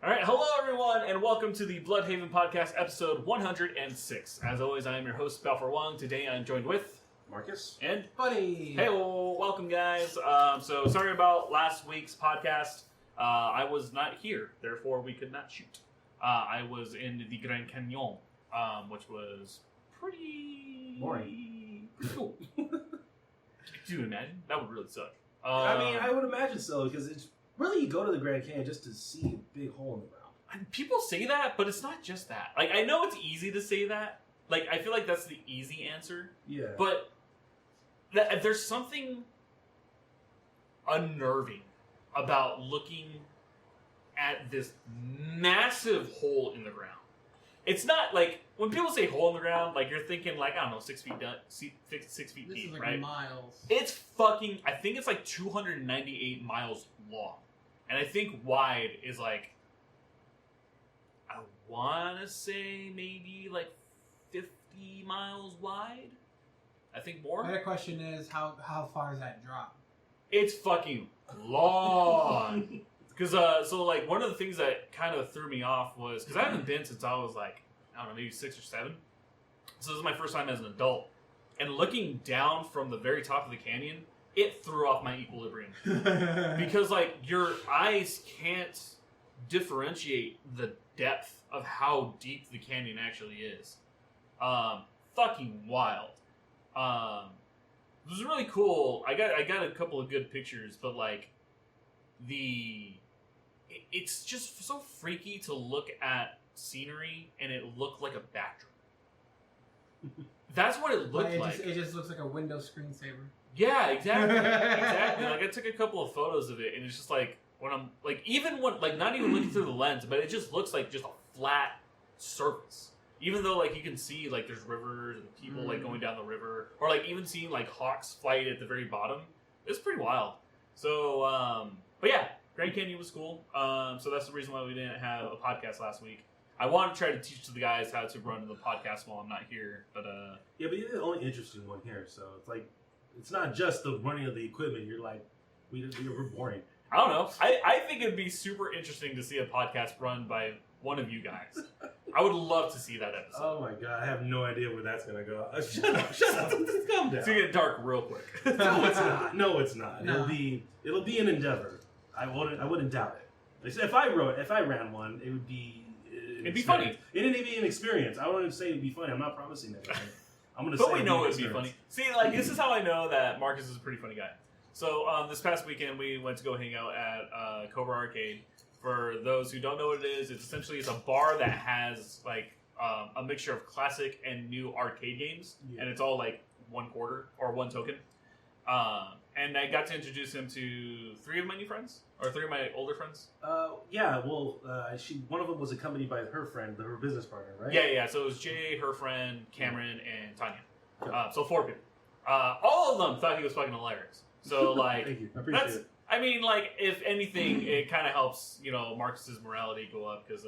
All right, hello everyone, and welcome to the Bluhdhaven podcast, episode 106. As always, I am your host, Balfour. Today I'm joined with Marcus and Buddy. Hey, welcome guys. So sorry about last week's podcast. I was not here, therefore we could not shoot. I was in the Grand Canyon, which was pretty boring. Cool. Could you imagine? That would really suck. I mean, I would imagine so, because it's really, you go to the Grand Canyon just to see a big hole in the ground. People say that, but it's not just that. Like, I know it's easy to say that. Like, I feel like that's the easy answer. Yeah. But there's something unnerving about looking at this massive hole in the ground. It's not like, when people say hole in the ground, like, you're thinking, like, I don't know, 6 feet deep, This is like right? miles. It's fucking, I think it's like 298 miles long. And I think wide is like, I want to say maybe like 50 miles wide. I think more. My question is, how far is that drop? It's fucking long. Because, so like one of the things that kind of threw me off was, because I haven't been since I was like, I don't know, maybe 6 or 7. So this is my first time as an adult. And looking down from the very top of the canyon, it threw off my equilibrium. Because, like, your eyes can't differentiate the depth of how deep the canyon actually is. Fucking wild. It was really cool. I got a couple of good pictures, but, like, it's just so freaky to look at scenery and it looked like a backdrop. That's what it looked like. It just looks like a Windows screensaver. Yeah, exactly. Exactly. Like, I took a couple of photos of it, and it's just like, when I'm, like, even when, like, not even looking through the lens, but it just looks like just a flat surface. Even though, like, you can see, like, there's rivers and people, like, going down the river, or, like, even seeing, like, hawks flight at the very bottom. It's pretty wild. So, but yeah, Grand Canyon was cool. So that's the reason why we didn't have a podcast last week. I want to try to teach the guys how to run the podcast while I'm not here, but Yeah, but you're the only interesting one here, so it's like, it's not just the running of the equipment. You're like, we're boring. I don't know. I think it'd be super interesting to see a podcast run by one of you guys. I would love to see that episode. Oh my god, I have no idea where that's gonna go. Shut up! Calm down. It's gonna get dark real quick. No, it's not. No, it's not. No. It'll be an endeavor. I wouldn't doubt it. If I ran one, it would be. It'd be funny. It'd be an experience. I wouldn't say it'd be funny. I'm not promising that. I'm gonna. But say we know it'd it'd be funny. See, like, this is how I know that Marcus is a pretty funny guy. So this past weekend we went to go hang out at Cobra Arcade. For those who don't know what it is, it's a bar that has like a mixture of classic and new arcade games, and it's all like 1 quarter or 1 token. And I got to introduce him to 3 of my new friends, or 3 of my older friends. Yeah. Well, one of them was accompanied by her friend, her business partner, right? Yeah. So it was Jay, her friend, Cameron, and Tanya. So 4 people. All of them thought he was fucking hilarious. So like, Thank you. I appreciate it. I mean, like, if anything, it kind of helps, Marcus's morality go up because,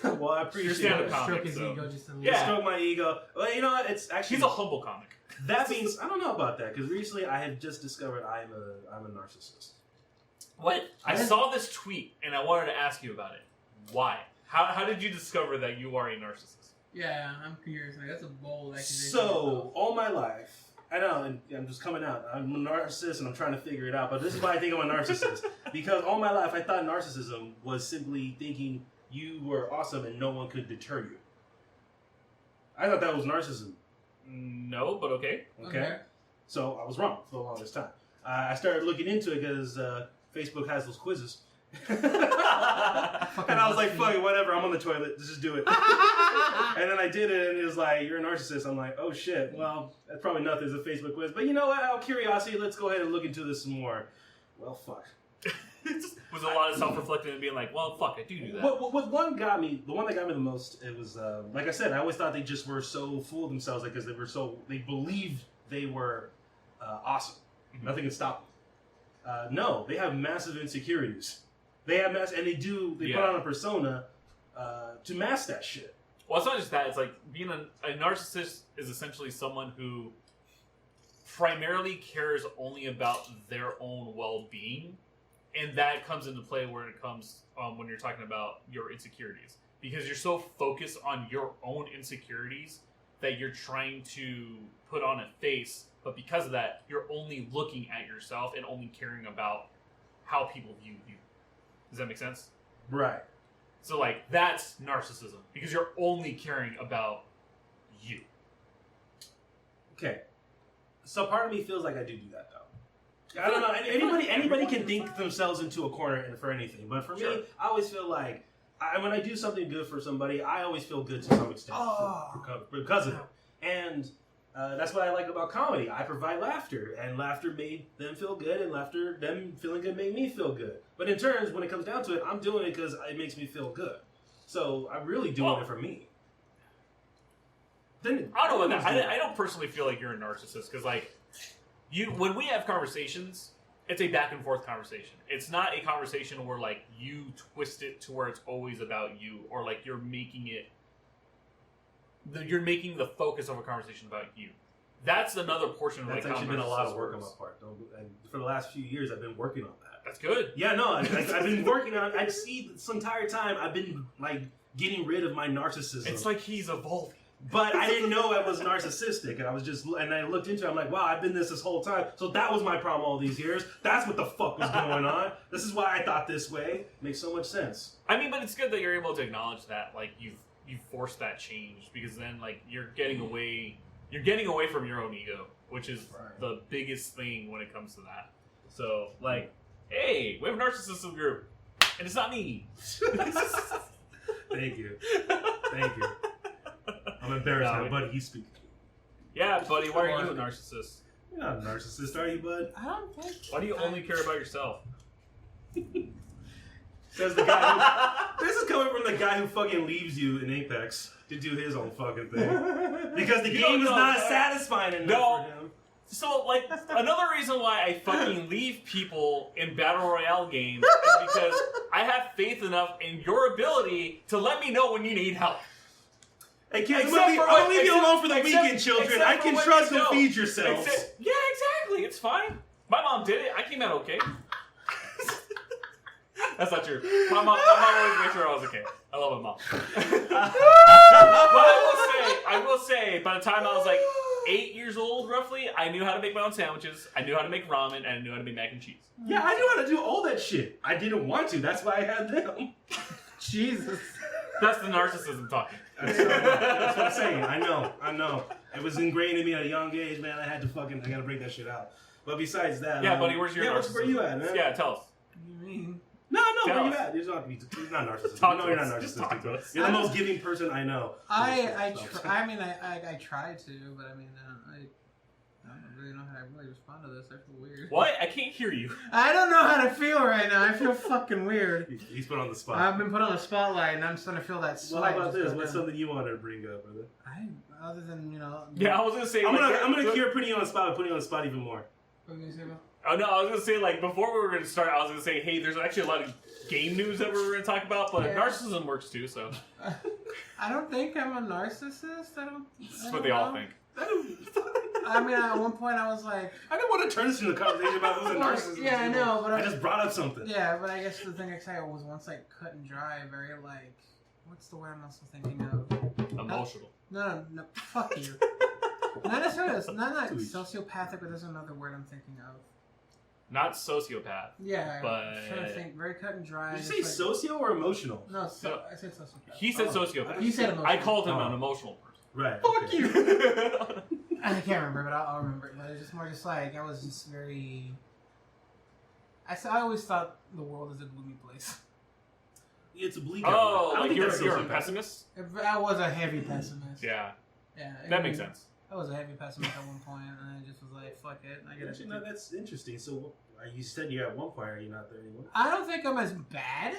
Well, I appreciate stand-up it. comic, Stroke his so- ego just a little. Yeah. Stroke my ego. Well, you know what? It's actually he's a humble comic. that means I don't know about that, because recently I have just discovered I'm a narcissist. What? I saw this tweet and I wanted to ask you about it. Why? How did you discover that you are a narcissist? Yeah, I'm curious. Like, that's a bold accusation. So all my life, I know, and I'm just coming out. I'm a narcissist, and I'm trying to figure it out. But this is why I think I'm a narcissist, because all my life I thought narcissism was simply thinking you were awesome and no one could deter you. I thought that was narcissism. No, but okay. Okay. So I was wrong for the longest time. I started looking into it because Facebook has those quizzes. And I was like, fuck it, whatever, I'm on the toilet, let's just do it. And then I did it, and it was like, you're a narcissist. I'm like, oh shit, well, that's probably nothing, it's a Facebook quiz. But you know what, out of curiosity, let's go ahead and look into this some more. Well, fuck. Was a lot of self-reflecting and being like, well, fuck, I do that. What one got me, the one that got me the most, it was, like I said, I always thought they just were so full of themselves, like, because they believed they were awesome. Mm-hmm. Nothing could stop them. No, they have massive insecurities. They have and they put on a persona to mask that shit. Well, it's not just that. It's like being a narcissist is essentially someone who primarily cares only about their own well-being and that comes into play where it comes when you're talking about your insecurities, because you're so focused on your own insecurities that you're trying to put on a face, but because of that, you're only looking at yourself and only caring about how people view you. Does that make sense? Right. So, like, that's narcissism, because you're only caring about you. Okay. So part of me feels like I do that, though. I don't know. Anybody can think themselves into a corner and for anything. But for me, I always feel like when I do something good for somebody, I always feel good to some extent because of it. And that's what I like about comedy. I provide laughter, and laughter made them feel good, and laughter, them feeling good, made me feel good. But in turns, when it comes down to it, I'm doing it because it makes me feel good. So I'm really doing it for me. Then, I don't know about that. I don't personally feel like you're a narcissist, because, like, when we have conversations, it's a back and forth conversation. It's not a conversation where, like, you twist it to where it's always about you, or, like, you're making the focus of a conversation about you. That's another portion of that's actually been a lot of work on my part. And for the last few years, I've been working on that. That's good. Yeah, no, I've been working on it. I see this entire time I've been, like, getting rid of my narcissism. It's like he's evolving. But I didn't know I was narcissistic, and I looked into it. I'm like, wow, I've been this whole time. So that was my problem all these years. That's what the fuck was going on. This is why I thought this way. Makes so much sense. I mean, but it's good that you're able to acknowledge that, like, you've forced that change, because then, like, you're getting away from your own ego, which is the biggest thing when it comes to that. So, like, hey, we have a narcissism group, and it's not me. Thank you. I'm embarrassed now, buddy. He's speaking. Yeah, buddy, why are you a narcissist? You're not a narcissist, are you, bud? I don't think. Why do you only care about yourself? Says the guy who, this is coming from the guy who fucking leaves you in Apex to do his own fucking thing. Because the game is not satisfying enough for him. So, like, another reason why I fucking leave people in Battle Royale games is because I have faith enough in your ability to let me know when you need help. Hey kids, I'm gonna leave you alone for the weekend, children. I can trust and feed yourselves. Yeah, exactly. It's fine. My mom did it. I came out okay. That's not true. My mom always made sure I was okay. I love my mom. But I will say, by the time I was like 8 years old, roughly, I knew how to make my own sandwiches. I knew how to make ramen, and I knew how to make mac and cheese. Yeah, I knew how to do all that shit. I didn't want to. That's why I had them. Jesus. That's the narcissism talking. That's what I'm saying. I know. It was ingrained in me at a young age, man. I gotta break that shit out. But besides that, yeah, buddy, where's your narcissism? Where you at, man? Yeah, tell us. What do you mean? No, Tell where us. you at? You're not narcissistic. Talk You're to not us. Just talk to narcissistic. us. You're the most giving person I know. I try to, but I mean, I don't really know how to really respond to this. I feel weird. What? I can't hear you. I don't know how to feel right now. I feel fucking weird. He's put on the spot. I've been put on a spotlight, and I'm starting to feel that Well, sweat. how about just this? go What's down. something you wanted to bring up, brother? Other than, Yeah, I was gonna say. I'm like, gonna cure putting you on the spot by putting you on the spot even more. What were you gonna say about? Oh no, I was gonna say, like, before we were gonna start, I was gonna say, hey, there's actually a lot of game news that we were gonna talk about, but Yeah. narcissism works too, so I don't think I'm a narcissist. that's what they all think. I mean, at one point I was like, I didn't want to turn this into a conversation about who's a narcissist. yeah, I know, but I just brought up something. yeah, but I guess the thing I said was once like cut and dry, very like, what's the word I'm also thinking of? Emotional. No, fuck you. Not necessarily, not like sociopathic, but there's another word I'm thinking of. Not sociopath. Yeah, But- I'm trying to think. Very cut and dry. Did you just say like, socio or emotional? No, No. I said sociopath. He said sociopath. You said emotional. I called him an emotional person. Right. Fuck okay. you. I can't remember, but I'll remember it. But it's just more just like I was just very. I always thought the world is a gloomy place. It's a bleak. Oh, I don't like think you're that's a sociopath. pessimist? I was a heavy pessimist. Yeah, Yeah. that makes sense. I was a heavy pessimist at one point, and I just was like, "Fuck it." I get Actually, no, that's interesting. So you said you're at one point. Are you not there anymore? I don't think I'm as bad.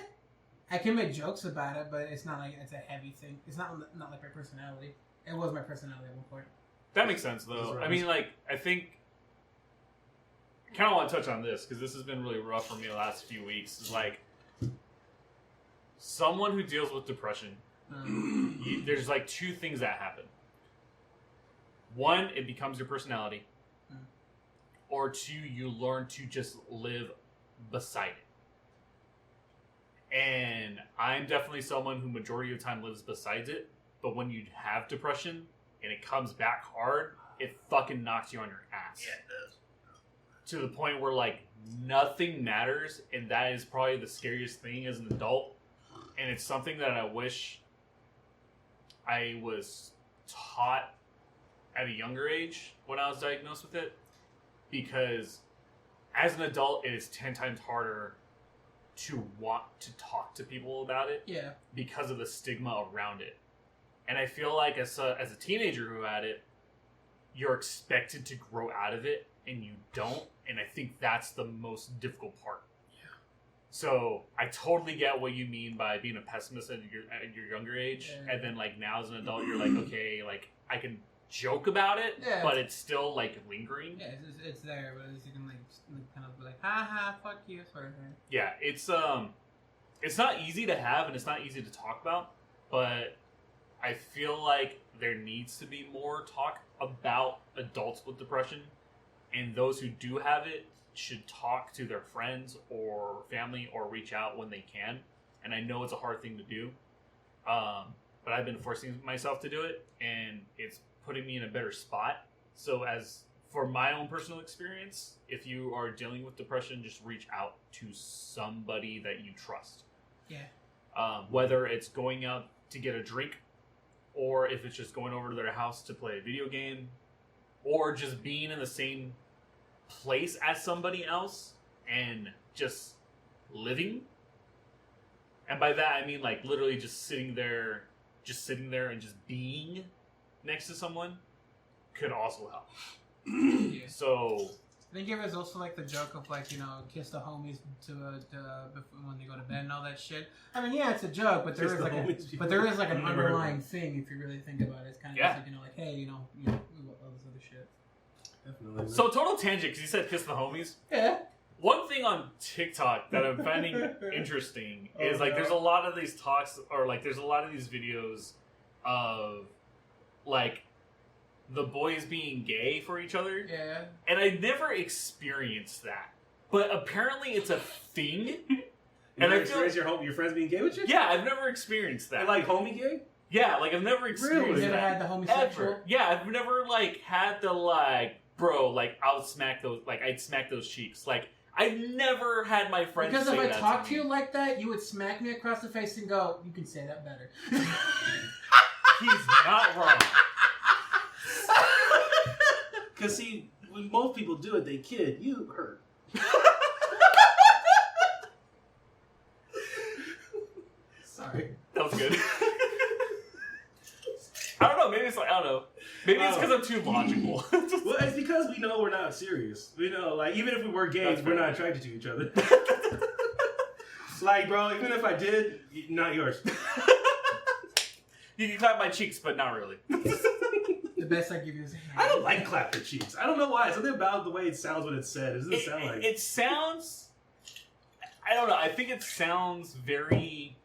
I can make jokes about it, but it's not like it's a heavy thing. It's not like my personality. It was my personality at one point. That makes sense, though. I mean, like, I think I kind of want to touch on this because this has been really rough for me the last few weeks. Is like someone who deals with depression. There's like two things that happen. One, it becomes your personality, or two, you learn to just live beside it. And I'm definitely someone who majority of the time lives besides it. But when you have depression and it comes back hard, it fucking knocks you on your ass. Yeah, it does. To the point where, like, nothing matters. And that is probably the scariest thing as an adult. And it's something that I wish I was taught at a younger age when I was diagnosed with it. Because as an adult, it is 10 times harder to want to talk to people about it. Yeah. Because of the stigma around it. And I feel like as a teenager who had it, you're expected to grow out of it, and you don't. And I think that's the most difficult part. Yeah. So I totally get what you mean by being a pessimist at your younger age. Yeah. And then, like, now as an adult, you're like, okay, like, I can joke about it, Yeah. but it's still, like, lingering. Yeah, it's there, but you can like kind of be like, haha, fuck you, sort of thing. Yeah, it's not easy to have, and it's not easy to talk about, but I feel like there needs to be more talk about adults with depression, and those who do have it should talk to their friends or family or reach out when they can. And I know it's a hard thing to do, but I've been forcing myself to do it, and it's putting me in a better spot. So as for my own personal experience, if you are dealing with depression, just reach out to somebody that you trust. Yeah. Whether it's going out to get a drink, or if it's just going over to their house to play a video game, or just being in the same place as somebody else and just living. And by that, I mean, like, literally just sitting there and just being next to someone could also help. Yeah. So I think it was also like the joke of, like, you know, kiss the homies when they go to bed and all that shit. I mean, yeah, it's a joke, but there is like an underlying thing if you really think about it. It's kind of just like, you know, like, hey, you know, all this other shit. Definitely. So total tangent, because you said kiss the homies. Yeah. One thing on TikTok that I'm finding interesting is, like, there's a lot of these talks, or, like, there's a lot of these videos of, like, the boys being gay for each other. Yeah. And I never experienced that. But apparently it's a thing. And I feel your friends being gay with you? Yeah, I've never experienced that. And, like, homie gay? Yeah, like, I've never experienced You that. never had the homosexual? Ever. Yeah, I've never, like, had the, like, bro, like, I'd smack those cheeks. Like, I've never had my friends because say if I that talked to to me. you like that, you would smack me across the face and go, you can say that better. He's not wrong. Because, see, when most people do it, they kid. You hurt. Sorry. That was good. I don't know, maybe it's like, I don't know. Maybe it's because I'm too logical. Well, it's because we know we're not serious. We know, like, even if we were gays, we're not attracted to each other. Like, bro, even if I did, not yours. You can clap my cheeks, but not really. The best I give you is a hand. I don't like clap your cheeks. I don't know why. Something about the way it sounds when it's said. It doesn't sound like... It sounds... I don't know. I think it sounds very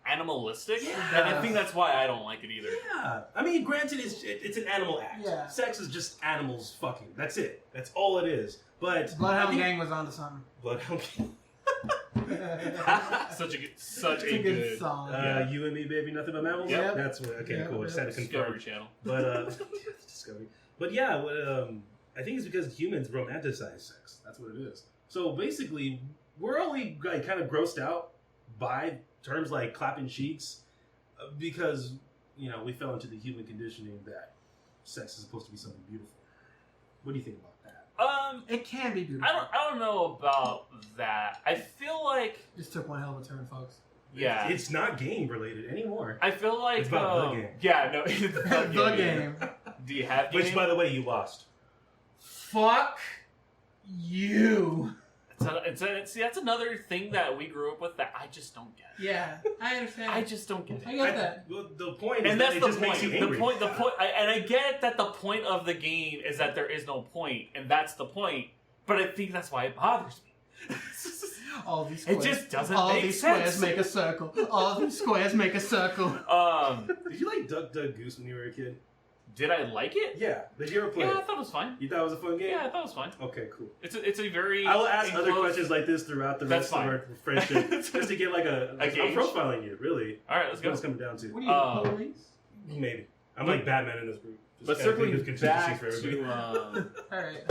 animalistic. Yeah. And I think that's why I don't like it either. Yeah. I mean, granted, it's an animal act. Yeah. Sex is just animals fucking. That's it. That's all it is. But... Bloodhound Gang was onto something. Bloodhound Gang. Such a It's good song. You and me, baby, nothing but mammals? Yep. That's what... Okay, Yep. cool. Just had to Discovery confirm. Channel. But, Discovery. But yeah, I think it's because humans romanticize sex. That's what it is. So basically, we're only, like, kind of grossed out by terms like clapping cheeks because, you know, we fell into the human conditioning that sex is supposed to be something beautiful. What do you think about that? It can be beautiful. I don't know about that. I feel like... Just took one hell of a turn, folks. Yeah. It's not game related anymore. I feel like... It's about the game. Yeah, no. It's The game. Do you have game? Which, by the way, you lost. Fuck you. See, that's another thing that we grew up with that I just don't get. Yeah, I understand. I just don't get it. I get that. Well, the point is And that that's it the just point. makes you angry. And I get that the point of the game is that there is no point, and that's the point. But I think that's why it bothers me. All these It squares. just doesn't All make these sense. squares make a circle. All these squares make a circle. Did you like Duck Duck Goose when you were a kid? Did I like it? Yeah. Did you ever play Yeah, I it? thought it was fine. You thought it was a fun game? Yeah, I thought it was fine. Okay, cool. It's a very. I will ask enclosed... other questions like this throughout the rest of our friendship, just to get like I'm profiling you, really. All right, let's go. What's coming down to? What are you, police? Maybe. I'm like Batman in this group. But circling back for to All right.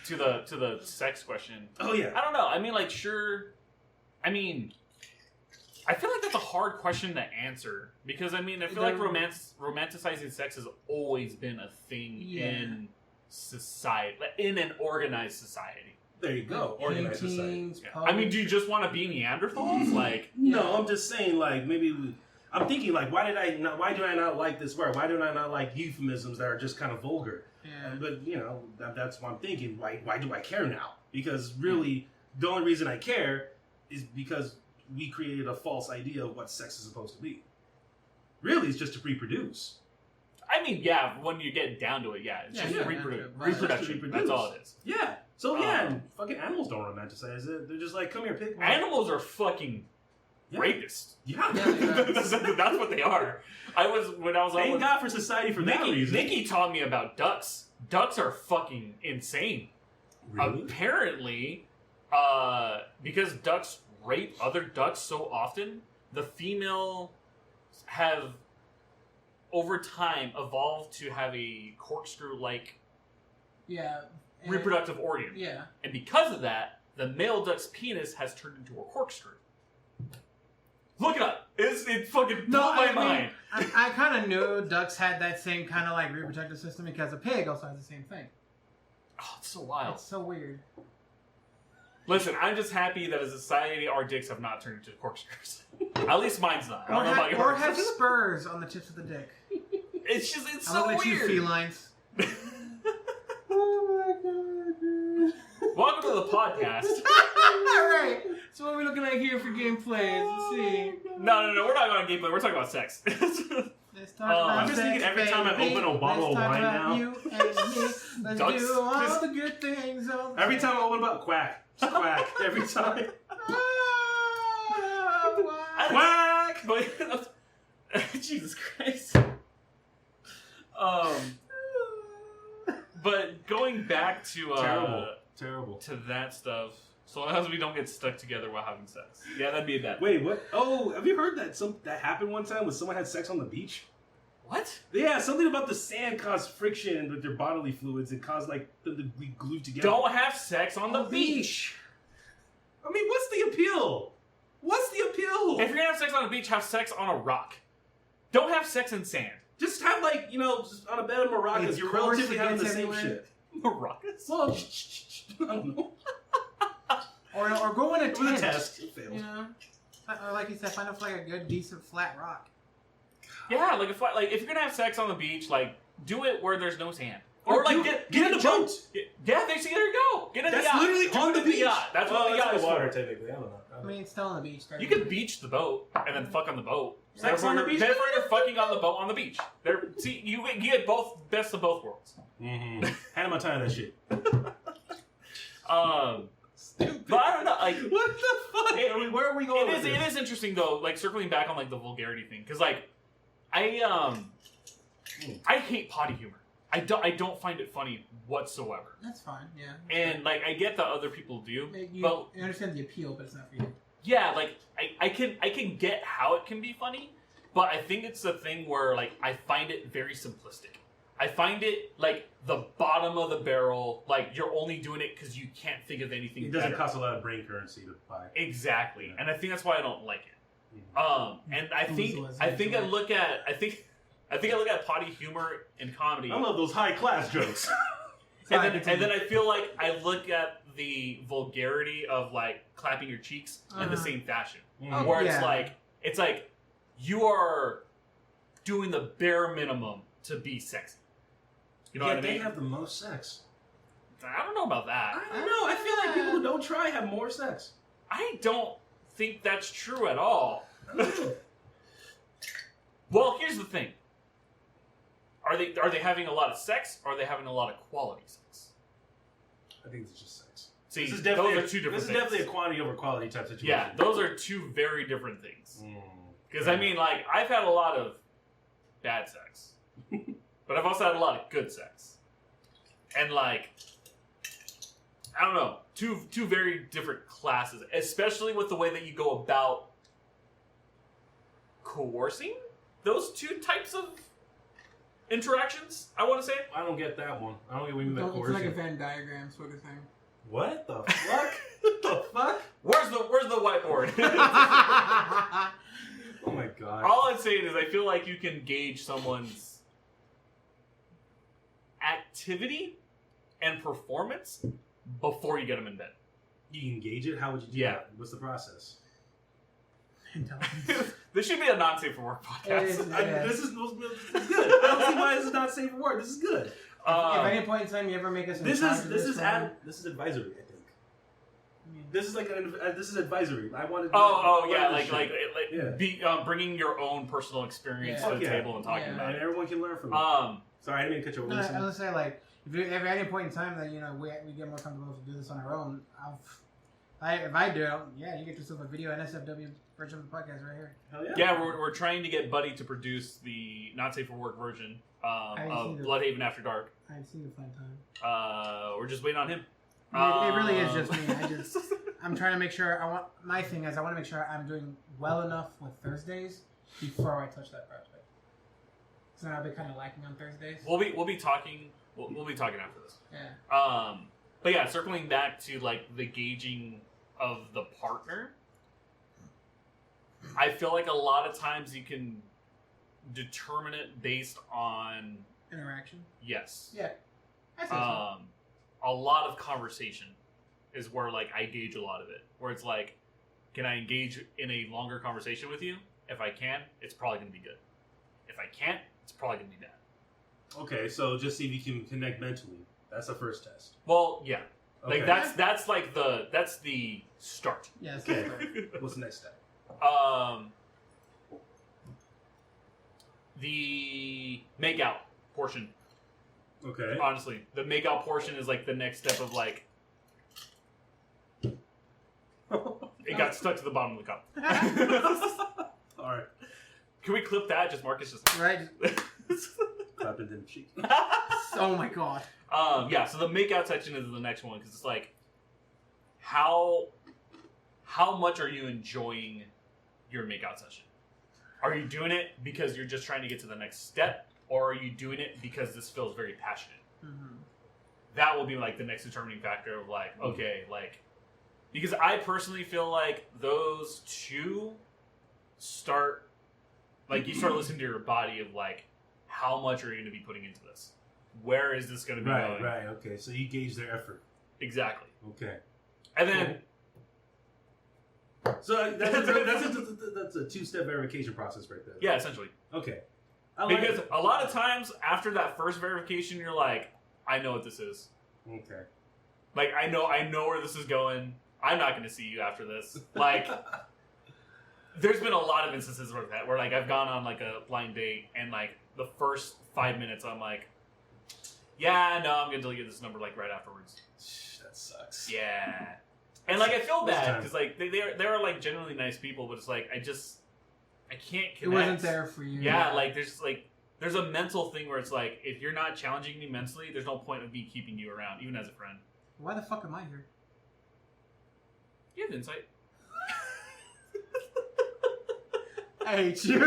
to the sex question. Oh yeah. I don't know. I mean, like, sure. I mean, I feel like that's a hard question to answer because I mean, I feel like romanticizing sex has always been a thing in society, in an organized society. There you go. Organized society. Yeah. I mean, do you just want to be Neanderthals? Like, no, I'm just saying, like, maybe. I'm thinking, like, why do I not like this word? Why do I not like euphemisms that are just kind of vulgar? Yeah. But, you know, that's what I'm thinking. Why do I care now? Because really, the only reason I care is because we created a false idea of what sex is supposed to be. Really, it's just to reproduce. I mean, yeah, when you get down to it, it's just reproduction. That's all it is. Yeah. So, fucking animals don't romanticize it. They're just like, come here, pig. Animals are fucking... rapists. Yeah. That's what they are. Thank God for society for that reason. Nikki taught me about ducks. Ducks are fucking insane. Really? Apparently, because ducks rape other ducks so often, the female have, over time, evolved to have a corkscrew-like reproductive organ. Yeah. And because of that, the male duck's penis has turned into a corkscrew. Look it up. It fucking blew my mind. I kind of knew ducks had that same kind of like reproductive system because a pig also has the same thing. Oh, it's so wild. It's so weird. Listen, I'm just happy that as a society, our dicks have not turned into corkscrews. At least mine's not. I don't know about yours. Or have spurs on the tips of the dick. It's so weird. I'll let you felines. Oh my god. Welcome to the podcast. Alright. So what are we looking at here for gameplay? Let's see. No, we're not going to gameplay. We're talking about sex. Let's talk about I'm just thinking every time I open a bottle of wine now. You and me. Let's do all the good things. Every time I open a bottle, quack. Just quack. Every time. Quack! But, Jesus Christ. But going back to terrible to that stuff, so long as we don't get stuck together while having sex. Yeah, that'd be a bad. Wait, what? Oh, have you heard that happened one time when someone had sex on the beach? What? Yeah, something about the sand caused friction with their bodily fluids and caused like them to be glued together. Don't have sex on the beach. I mean, what's the appeal? What's the appeal? If you're gonna have sex on a beach, have sex on a rock. Don't have sex in sand. Just have like, just on a bed of maracas, you're relatively having the same shit. Maracas? Well, I don't know. Or go in a tent. It was a test. It failed. You know? Or like you said, find a good, decent, flat rock. Yeah, like if you're gonna have sex on the beach, like do it where there's no sand. Or like get in the boat. Yeah, there you go. Get in the yacht. That's literally on the beach. That's what the yacht is water, for. technically. I don't know. I mean, it's still on the beach. You can beach the boat and then fuck on the boat. Sex on the beach. Therefore, you're fucking on the boat on the beach. See, you get best of both worlds. Mm-hmm. Hannah Montana, that shit. Stupid. But I don't know, like what the fuck? Where are we going? It is interesting though, like circling back on like the vulgarity thing, because like I hate potty humor. I don't find it funny whatsoever. That's fine, yeah. And like I get that other people do, but you understand the appeal, but it's not for you. Yeah, like I can get how it can be funny, but I think it's a thing where like I find it very simplistic. I find it like the bottom of the barrel, like you're only doing it because you can't think of anything better. It doesn't cost a lot of brain currency to buy. Exactly, and I think that's why I don't like it. Mm-hmm. And I think I look at potty humor in comedy. I love those high class jokes. and then I feel like I look at the vulgarity of like clapping your cheeks in the same fashion, where it's like you are doing the bare minimum to be sexy. You know what I mean? They have the most sex. I don't know about that. I don't know. I feel like people who don't try have more sex. I don't think that's true at all. Well, here's the thing. Are they having a lot of sex, or are they having a lot of quality sex? I think it's just sex. See, those are two different things. This is definitely a quantity over quality type situation. Yeah, those are two very different things. Because, I mean, like, I've had a lot of bad sex. but I've also had a lot of good sex. And like, I don't know, two very different classes, especially with the way that you go about coercing those two types of interactions, I want to say. I don't get that one. I don't get what you mean by coercion. It's like a Venn diagram sort of thing. What the fuck? What the fuck? Where's the whiteboard? Oh my god. All I'm saying is I feel like you can gauge someone's activity and performance before you get them in bed. You can gauge it? How would you do that? What's the process? Intelligence. This should be a not safe for work podcast. This is good. I don't see why this is not safe for work. This is good. If at any point in time you ever make us this is advisory, I think. This is like this is advisory. I wanted. Bringing your own personal experience to the table and talking about it. And everyone can learn from it. Sorry, I didn't mean to cut you over. I was gonna say, like, if at any point in time that we get more comfortable to do this on our own, if I do it, you get yourself a video NSFW version of the podcast right here. Hell yeah! Yeah, we're trying to get Buddy to produce the not safe for work version of Bluhdhaven After Dark. I've seen the fun time. We're just waiting on him. It really is just me. I'm trying to make sure. I want to make sure I'm doing well enough with Thursdays before I touch that project. So I've been kind of lacking on Thursdays. We'll be talking. We'll be talking after this. Yeah. But yeah, circling back to like the gauging of the partner, I feel like a lot of times you can determine it based on interaction. Yes. Yeah. I think so. A lot of conversation is where like I gauge a lot of it. Where it's like, can I engage in a longer conversation with you? If I can, it's probably going to be good. If I can't, it's probably going to be bad. Okay, so just see if you can connect mentally. That's the first test. Well, yeah. Okay. Like that's like that's the start. Yeah. Okay. What's the next step? The make out portion. Okay. Honestly, the make out portion is like the next step of like. It got stuck to the bottom of the cup. All right. Can we clip that? Just Marcus just right. Clap it in the cheek. Oh my god. Yeah. So the make out section is the next one because it's like, how much are you enjoying your make out session? Are you doing it because you're just trying to get to the next step, or are you doing it because this feels very passionate? Mm-hmm. That will be like the next determining factor of like, okay, like, because I personally feel like those two start, like you start listening to your body of like, how much are you going to be putting into this? Where is this going to be going? Right, okay. So you gauge their effort. Exactly. Okay. And then... Cool. So that's a two-step verification process right there. Yeah, essentially. Okay. Because a lot of times after that first verification, you're like, I know what this is. Okay. Like, I know where this is going. I'm not going to see you after this. Like, there's been a lot of instances where like I've gone on like a blind date and like the first 5 minutes I'm like, yeah, no, I'm going to delete this number like right afterwards. That sucks. Yeah. And like I feel bad because like they are like genuinely nice people, but it's like I can't connect. It wasn't there for you. Yeah, like there's a mental thing where it's like if you're not challenging me mentally, there's no point of me keeping you around, even as a friend. Why the fuck am I here? You have insight. I hate you.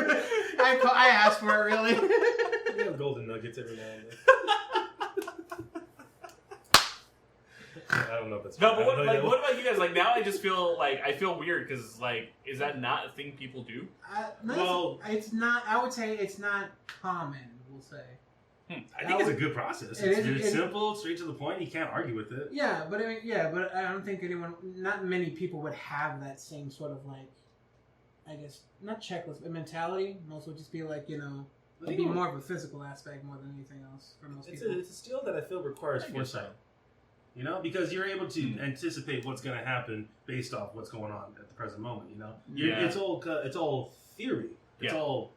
I asked for it, really. You have golden nuggets every now and then. I don't know if that's no, but what about you guys? Like now, I just feel like I feel weird because like, is that not a thing people do? Well, it's not. I would say it's not common. We'll say. I think it's a good process. It's simple, straight to the point. You can't argue with it. Yeah, but I don't think not many people would have that same sort of like, I guess not checklist, but mentality. Most would just be like it'd be more of a physical aspect more than anything else for most people. It's a skill that I feel requires foresight. You know, because you're able to anticipate what's going to happen based off what's going on at the present moment. You know, it's all theory. It's all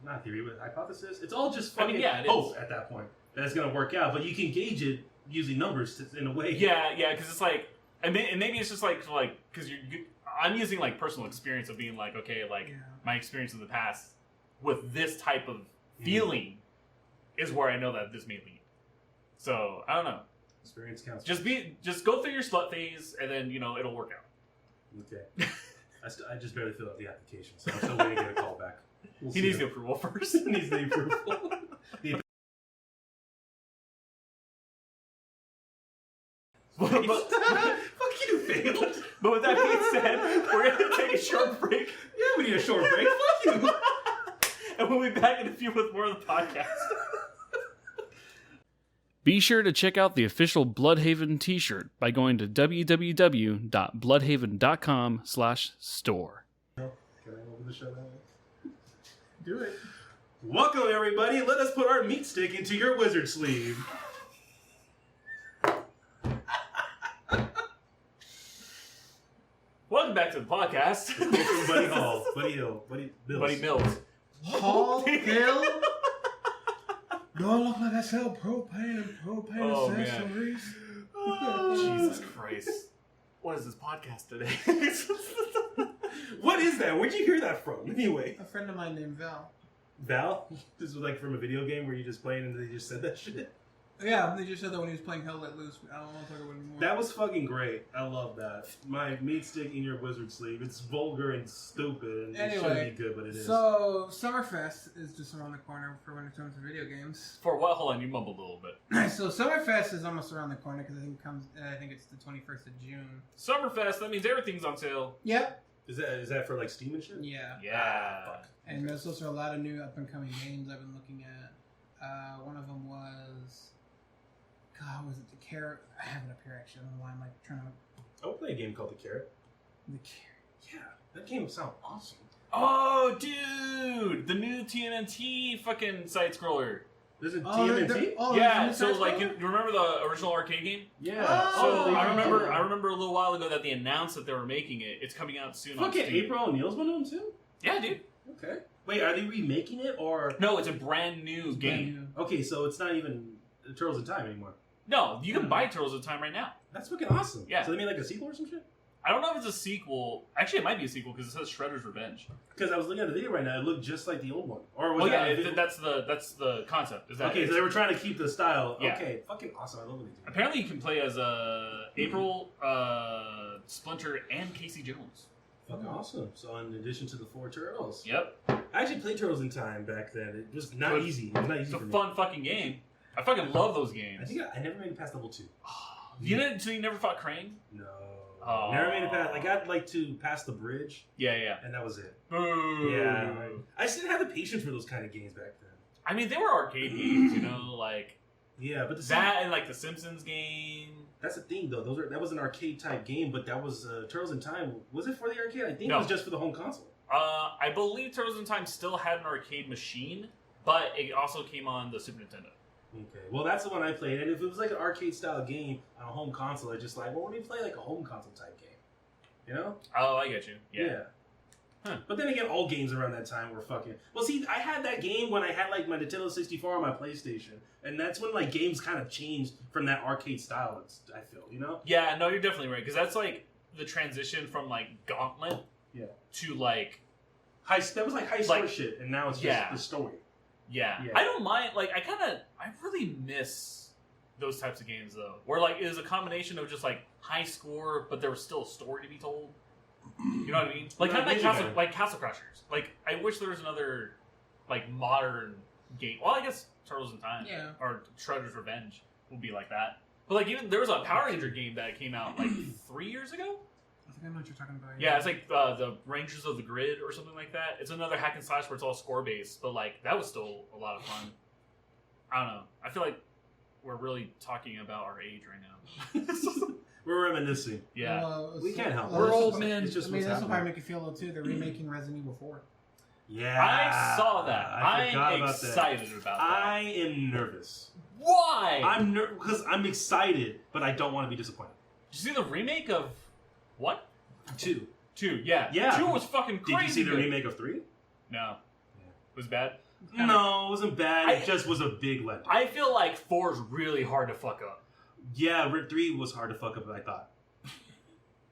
not theory, but hypothesis. It's all just fucking hope at that point that it's going to work out. But you can gauge it using numbers in a way. Yeah, because it's like, and maybe it's just like because I'm using like personal experience of being like, okay, like my experience in the past with this type of feeling is where I know that this may lead. So I don't know. Experience counts. Just go through your slut phase, and then it'll work out. Okay. I just barely filled out the application, so I'm still waiting to get a call back. He needs the approval first. He needs the approval. Fuck you, failed. But with that being said, we're gonna take a short break. Yeah, we need a short break. Fuck you. And we'll be back in a few with more of the podcast. Be sure to check out the official Bluhdhaven t-shirt by going to www.bluhdhaven.com/store. Can I open the show that way? Do it. Welcome, everybody. Let us put our meat stick into your wizard sleeve. Welcome back to the podcast. Buddy Hall. Buddy Hill. Buddy Mills. Buddy Mills. Hall Hill? Do I look like I sell propane and accessories? Jesus Christ. What is this podcast today? What is that? Where'd you hear that from? Anyway. A friend of mine named Val. Val? This was like from a video game where you just played and they just said that shit? Yeah, they just said that when he was playing Hell Let Loose. I don't want to talk about it anymore. That was fucking great. I love that. My meat stick in your wizard sleeve. It's vulgar and stupid and it shouldn't be good, but it is. So, Summerfest is just around the corner for when it comes to video games. For what? Hold on, you mumbled a little bit. So, Summerfest is almost around the corner because I think it's the 21st of June. Summerfest, that means everything's on sale. Yep. Is that for like Steam and shit? Yeah. Yeah. And there's also a lot of new up-and-coming games I've been looking at. One of them was... God, was it The Carrot? I have it up here, actually. I don't know why I'm like trying to... I would play a game called The Carrot. The Carrot. Yeah, that game sounds awesome. Oh, dude! The new TMNT fucking side-scroller. There's a TMNT? Yeah, so like, you remember the original arcade game? Yeah. So I remember a little while ago that they announced that they were making it. It's coming out soon on Fucking Steam. April O'Neil's one of them too? Yeah, dude. Okay. Wait, are they remaking it or... No, it's a brand new game. Okay, so it's not even Turtles in Time anymore. No, you can buy Turtles in Time right now. That's fucking awesome. Yeah. So they made like a sequel or some shit? I don't know if it's a sequel. Actually, it might be a sequel because it says Shredder's Revenge. Because I was looking at the video right now, it looked just like the old one. Or was that's the concept. Is that okay, so they were trying to keep the style. Yeah. Okay, fucking awesome. I love what they do. Apparently, you can play as April, Splinter, and Casey Jones. Fucking awesome. So in addition to the 4 Turtles. Yep. I actually played Turtles in Time back then. It was not easy. It was not easy It's a for me. fun fucking game. I fucking love those games. I think I never made it past level 2. You didn't? So you never fought Krang? No. Oh. Never made it past. I got like to pass the bridge. Yeah. And that was it. Boo. Yeah. I just didn't have the patience for those kind of games back then. I mean, they were arcade games, like yeah, but and like the Simpsons game. That's the thing, though. That was an arcade type game, but that was Turtles in Time. Was it for the arcade? I think it was just for the home console. I believe Turtles in Time still had an arcade machine, but it also came on the Super Nintendo. Okay, well that's the one I played, and if it was like an arcade style game on a home console, I just like, well, let me play like a home console type game, you know? Oh, I get you. Yeah. Huh. But then again, all games around that time were fucking. Well, see, I had that game when I had like my Nintendo 64 on my PlayStation, and that's when like games kind of changed from that arcade style. I feel, you know? Yeah, no, you're definitely right because that's like the transition from like Gauntlet, to like that was like high score shit, and now it's just the story. Yeah. I don't mind. Like, I really miss those types of games though, where like it was a combination of just like high score, but there was still a story to be told. You know what I mean? Like kind of like Castle Crashers. Like, I wish there was another like modern game. Well, I guess Turtles in Time, or Shredder's Revenge would be like that. But like even there was a Power Ranger game that came out like 3 years ago. I think I know what you're talking about. Yeah, it's like the Rangers of the Grid or something like that. It's another hack and slash where it's all score based, but like that was still a lot of fun. I don't know. I feel like we're really talking about our age right now. We're reminiscing. Yeah, we can't help. We're old men. It's just this will probably make you feel a little too. They're remaking Resident Evil 4. Yeah, I saw that. I'm excited about that. I am nervous. Why? I'm because I'm excited, but I don't want to be disappointed. Did you see the remake of what? 2. 2, yeah. 2 was fucking crazy. Did you see the remake of 3? No. It was bad? No, it wasn't bad. It just was a big letdown. I feel like 4 is really hard to fuck up. Yeah, 3 was hard to fuck up, I thought.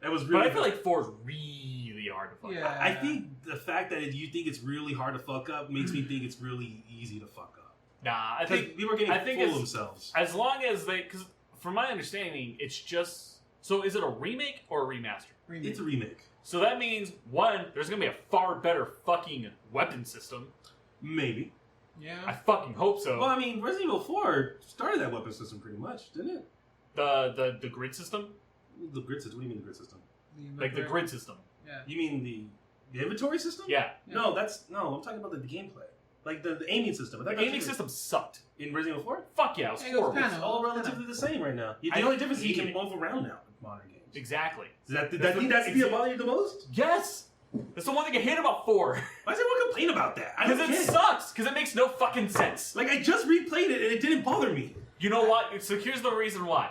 That was really. But I feel like 4 is really hard to fuck up. I think the fact that you think it's really hard to fuck up makes me think it's really easy to fuck up. Nah, I Because think people are getting full of themselves. as long as they, because from my understanding, it's just. So is it a remake or a remaster? It's a remake. So that means one, there's gonna be a far better fucking weapon system. Maybe. Yeah. I fucking hope so. Well, I mean, Resident Evil 4 started that weapon system pretty much, didn't it? The grid system, The grid system. What do you mean the grid system? like the grid system. Yeah. You mean the inventory system? Yeah, No, I'm talking about the gameplay. Like the aiming system. the aiming system sucked. in Resident Evil 4? Fuck yeah, it was Yeah, it was horrible. kinda- It's all relatively the same right now. The I only difference is you hate can it. move around now in modern games. Exactly. That's the bother you the most? Yes. That's the one thing I hate about 4. Why does everyone complain about that? I Because don't it get it. sucks. Because it makes no fucking sense. Like, I just replayed it and it didn't bother me. You know what? So here's the reason why.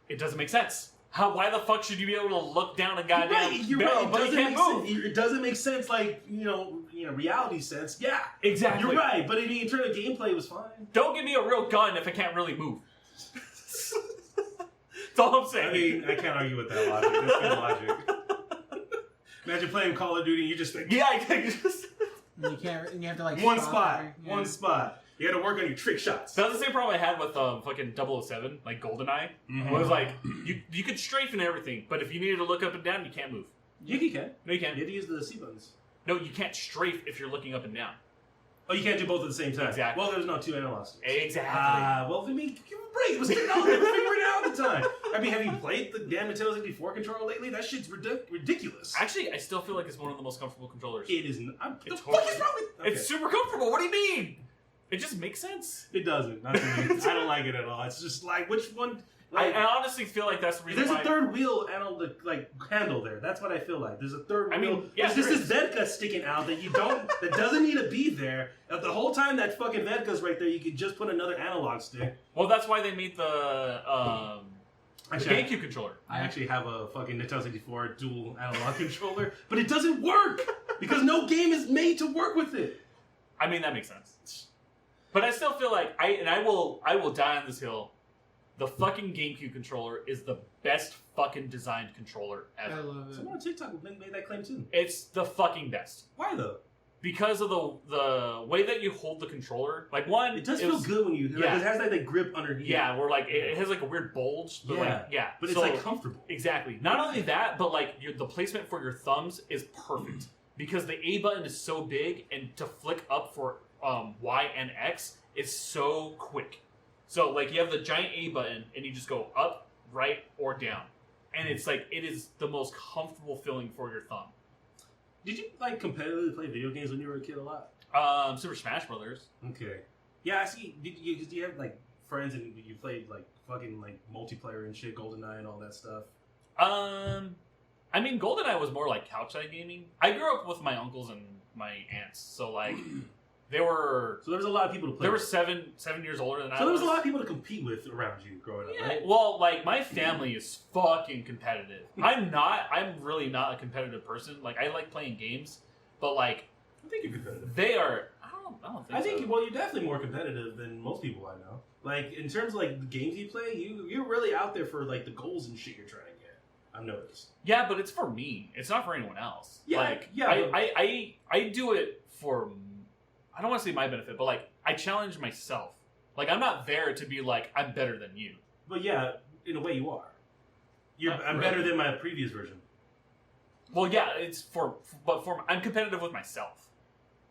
It doesn't make sense. Why the fuck should you be able to look down a goddamn You're barrel, right. but you can't move? It doesn't make sense, like, reality sense. Yeah. Exactly. You're right, but I mean, in terms of gameplay, it was fine. Don't give me a real gun if it can't really move. That's all I'm saying. I mean, I can't argue with that logic. That's good logic. Imagine playing Call of Duty and you just like, yeah, I just... And you can't. And you have to like one stop spot. every- yeah. One spot. You gotta work on your trick shots. That was the same problem I had with fucking 007, like GoldenEye. Mhm. It was like, you could strafe and everything, but if you needed to look up and down, you can't move. Yeah, you can. No, you You can't. have to use the C buttons. No, you can't strafe if you're looking up and down. Oh, you can't do both at the same time. Exactly. Well, there's no two analog sticks. Exactly. Well, I mean, give him a break. It was technology. They were figuring it out at the time. I mean, have you played the damn Nintendo 64 controller lately? That shit's ridiculous. Actually, I still feel like it's one of the most comfortable controllers. It is. The It's fuck is wrong with? Okay. It's super comfortable. What do you mean? It just makes sense. It doesn't. Not to me. I don't like it at all. It's just like which one. Like, I honestly feel like that's the reason there's why... a third wheel handle there. That's what I feel like. There's a third wheel. yeah, There's just there this Vedka sticking out that you don't. That doesn't need to be there. The whole time that fucking Vedka's right there, you could just put another analog stick. Well, that's why they made the Actually, GameCube controller. I actually have a fucking Nintendo 64 dual analog controller, but it doesn't work because no game is made to work with it. I mean, that makes sense. But I still feel like I will die on this hill. The fucking GameCube controller is the best fucking designed controller I ever. love it. Someone on TikTok made that claim too. It's the fucking best. Why though? Because of the way that you hold the controller. Like, one, It does feel good when you. Yeah. It has that grip underneath. Yeah, where like it has like a weird bulge. But But it's so, like comfortable. exactly. Not only that, but like the placement for your thumbs is perfect because the A button is so big, and to flick up for Y and X is so quick. So like you have the giant A button, and you just go up, right, or down, and it's like it is the most comfortable feeling for your thumb. Did you like competitively play video games when you were a kid a lot? Super Smash Brothers. Okay. Yeah, I see. Do you have like friends and you played like fucking like multiplayer and shit, GoldenEye and all that stuff? I mean, GoldenEye was more like couch side gaming. I grew up with my uncles and my aunts, so like they were. So there was a lot of people to play. They were with. 7 years older than I was. So there was a lot of people to compete with around you growing up, Yeah, right? well, like my family is fucking competitive. I'm really not a competitive person. Like I like playing games, but like I think you're competitive. they are. I don't think. I think so. well, you're definitely more competitive than most people I know. Like in terms of like the games you play, you're really out there for like the goals and shit you're trying to get. I've noticed. Yeah, but it's for me. It's not for anyone else. Yeah, like, yeah, I do it for. I don't want to say my benefit, but like I challenge myself. Like I'm not there to be like I'm better than you. But yeah, in a way you are. I'm really. better than my previous version. Well, yeah, it's I'm competitive with myself.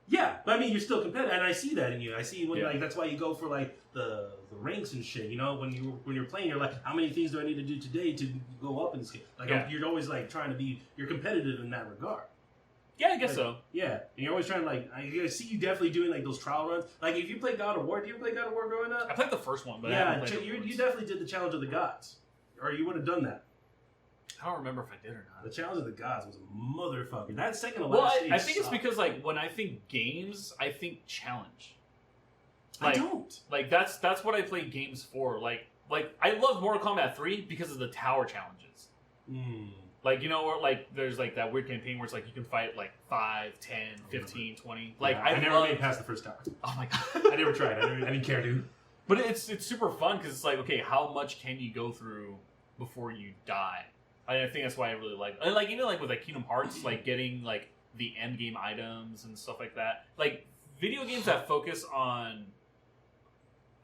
Yeah, but I mean you're still competitive, and I see that in you. I see when Yeah. like that's why you go for like the ranks and shit. You know, when you're playing, you're like, how many things do I need to do today to go up in this game? Like Yeah. you're always like trying to be. You're competitive in that regard. Yeah, I guess Like, so. Yeah, and you're always trying to like. I see you definitely doing like those trial runs. Like if you play God of War, do you play God of War growing up? I played the first one, but I Yeah, haven't played the you definitely did the Challenge of the Gods, or you would have done that. I don't remember if I did or not. The Challenge of the Gods was a motherfucker. That second to Well, last stage I think it's sucked. because like when I think games, I think challenge. I Like, don't. Like that's what I play games for. Like I love Mortal Kombat 3 because of the tower challenges. Mm. Like, you know, or like there's like that weird campaign where it's like you can fight like 5, 10, 15, 20. Like Yeah, I never love, made past the first tower. Oh my god. I never tried. I didn't care to. But it's super fun because it's like, okay, how much can you go through before you die? I think that's why I really like, and like even like with like Kingdom Hearts, like getting like the end game items and stuff like that. Like video games that focus on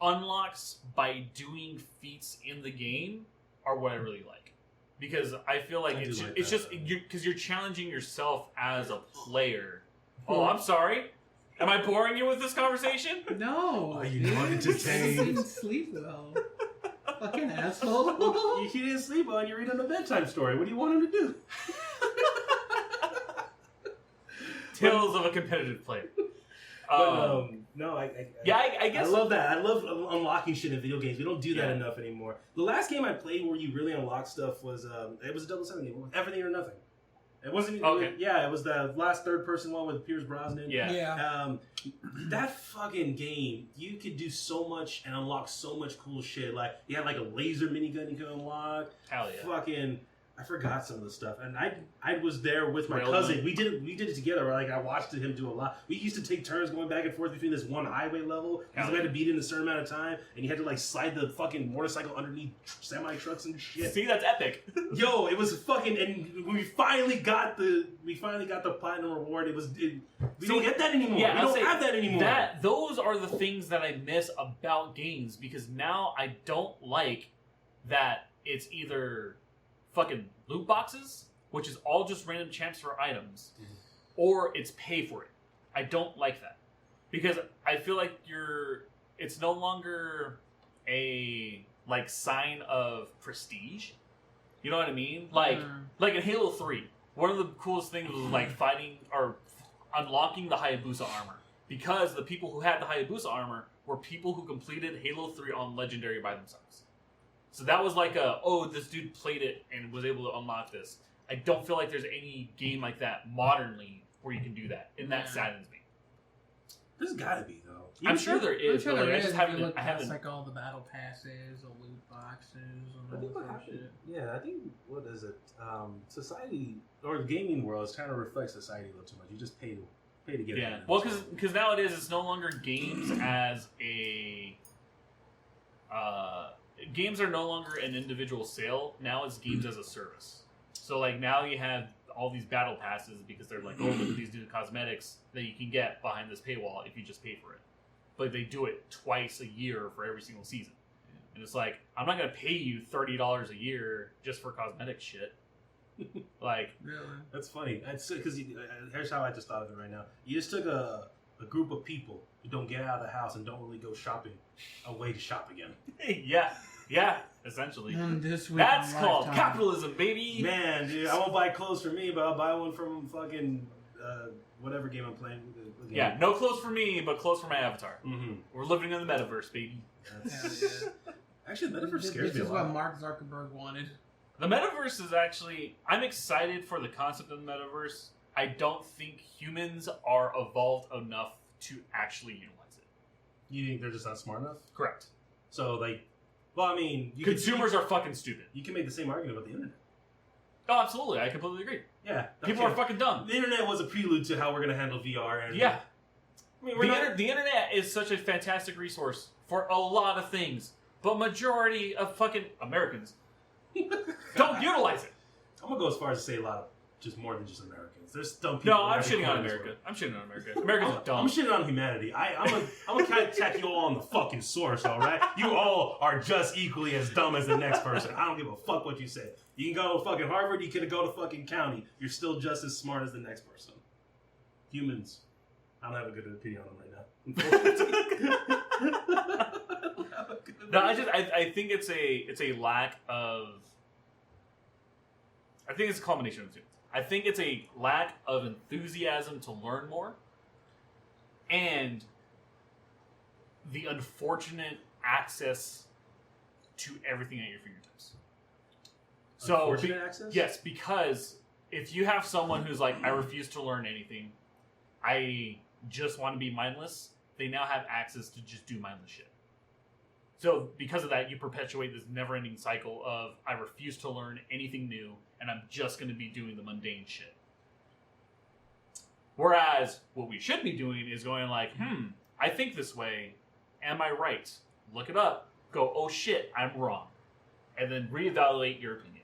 unlocks by doing feats in the game are what I really like. Because I feel like it's just because you're challenging yourself as a player. Oh, I'm sorry. Am I boring you with this conversation? No. Are you not entertained? You didn't sleep well. Fucking asshole. Well, he didn't sleep well and you're reading a bedtime story. What do you want him to do? Tales of a competitive player. No, I guess I love that. I love unlocking shit in video games. We don't do that enough anymore. The last game I played where you really unlock stuff was it was a 007 game. Everything or Nothing. It wasn't. Okay. It was the last third-person one with Pierce Brosnan. Yeah. That fucking game, you could do so much and unlock so much cool shit. Like you had like a laser minigun you could unlock. Hell yeah. Fucking, I forgot some of the stuff, and I was there with my Railgun. cousin. We did it together. Like I watched him do a lot. We used to take turns going back and forth between this one highway level because we had to beat it in a certain amount of time, and you had to like slide the fucking motorcycle underneath semi trucks and shit. See, that's epic. Yo, it was fucking, and we finally got the platinum reward. We don't get that anymore. Yeah, we don't have that anymore. Those are the things that I miss about games because now I don't like that it's either fucking loot boxes, which is all just random champs for items, or it's pay for it. I don't like that because I feel like it's no longer a like sign of prestige. You know what I mean? Like in Halo 3, one of the coolest things was like fighting or unlocking the Hayabusa armor because the people who had the Hayabusa armor were people who completed Halo 3 on Legendary by themselves. So that was like this dude played it and was able to unlock this. I don't feel like there's any game like that modernly where you can do that, and that saddens me. There's gotta be though. I'm sure there is. I'm sure there is. I haven't. Like all the battle passes, the loot boxes, and all that shit. Yeah, I think what is it? Society or the gaming world is trying to reflect society a little too much. You just pay to get it. Yeah, well, because nowadays it's no longer games as a. Games are no longer an individual sale. Now it's games as a service. So like now you have all these battle passes because they're like, oh, look at these new cosmetics that you can get behind this paywall if you just pay for it. But they do it twice a year for every single season. And it's like, I'm not going to pay you $30 a year just for cosmetic shit. Like, really? That's funny. Because here's how I just thought of it right now. You just took a group of people who don't get out of the house and don't really go shopping a way to shop again. Yeah, essentially. That's called capitalism, baby. Man, dude, I won't buy clothes for me, but I'll buy one from fucking whatever game I'm playing. Yeah, no clothes for me, but clothes for my avatar. Mm-hmm. We're living in the metaverse, baby. Actually, the metaverse scares me a lot. This is what Mark Zuckerberg wanted. The metaverse is actually... I'm excited for the concept of the metaverse. I don't think humans are evolved enough to actually utilize it. You think they're just not smart enough? Correct. So, like... Well, I mean... Consumers are fucking stupid. You can make the same argument about the internet. Oh, absolutely. I completely agree. Yeah. People are fucking dumb. The internet was a prelude to how we're going to handle VR. And yeah. I mean, the internet is such a fantastic resource for a lot of things, but majority of fucking Americans don't utilize it. I'm going to go as far as to say a lot of... Just more than just Americans. There's dumb people. No, I'm shitting on America. Americans are dumb. I'm shitting on humanity. I'm gonna kind of attack you all on the fucking source, all right? You all are just equally as dumb as the next person. I don't give a fuck what you say. You can go to fucking Harvard, you can go to fucking county. You're still just as smart as the next person. Humans. I don't have a good opinion on them right now. No, I think it's a lack of... I think it's a combination of two. I think it's a lack of enthusiasm to learn more, and the unfortunate access to everything at your fingertips. Unfortunate access? Yes, because if you have someone who's like, I refuse to learn anything, I just want to be mindless, they now have access to just do mindless shit. So because of that, you perpetuate this never-ending cycle of, I refuse to learn anything new, and I'm just going to be doing the mundane shit. Whereas, what we should be doing is going like, I think this way, am I right? Look it up, go, oh shit, I'm wrong. And then reevaluate your opinion.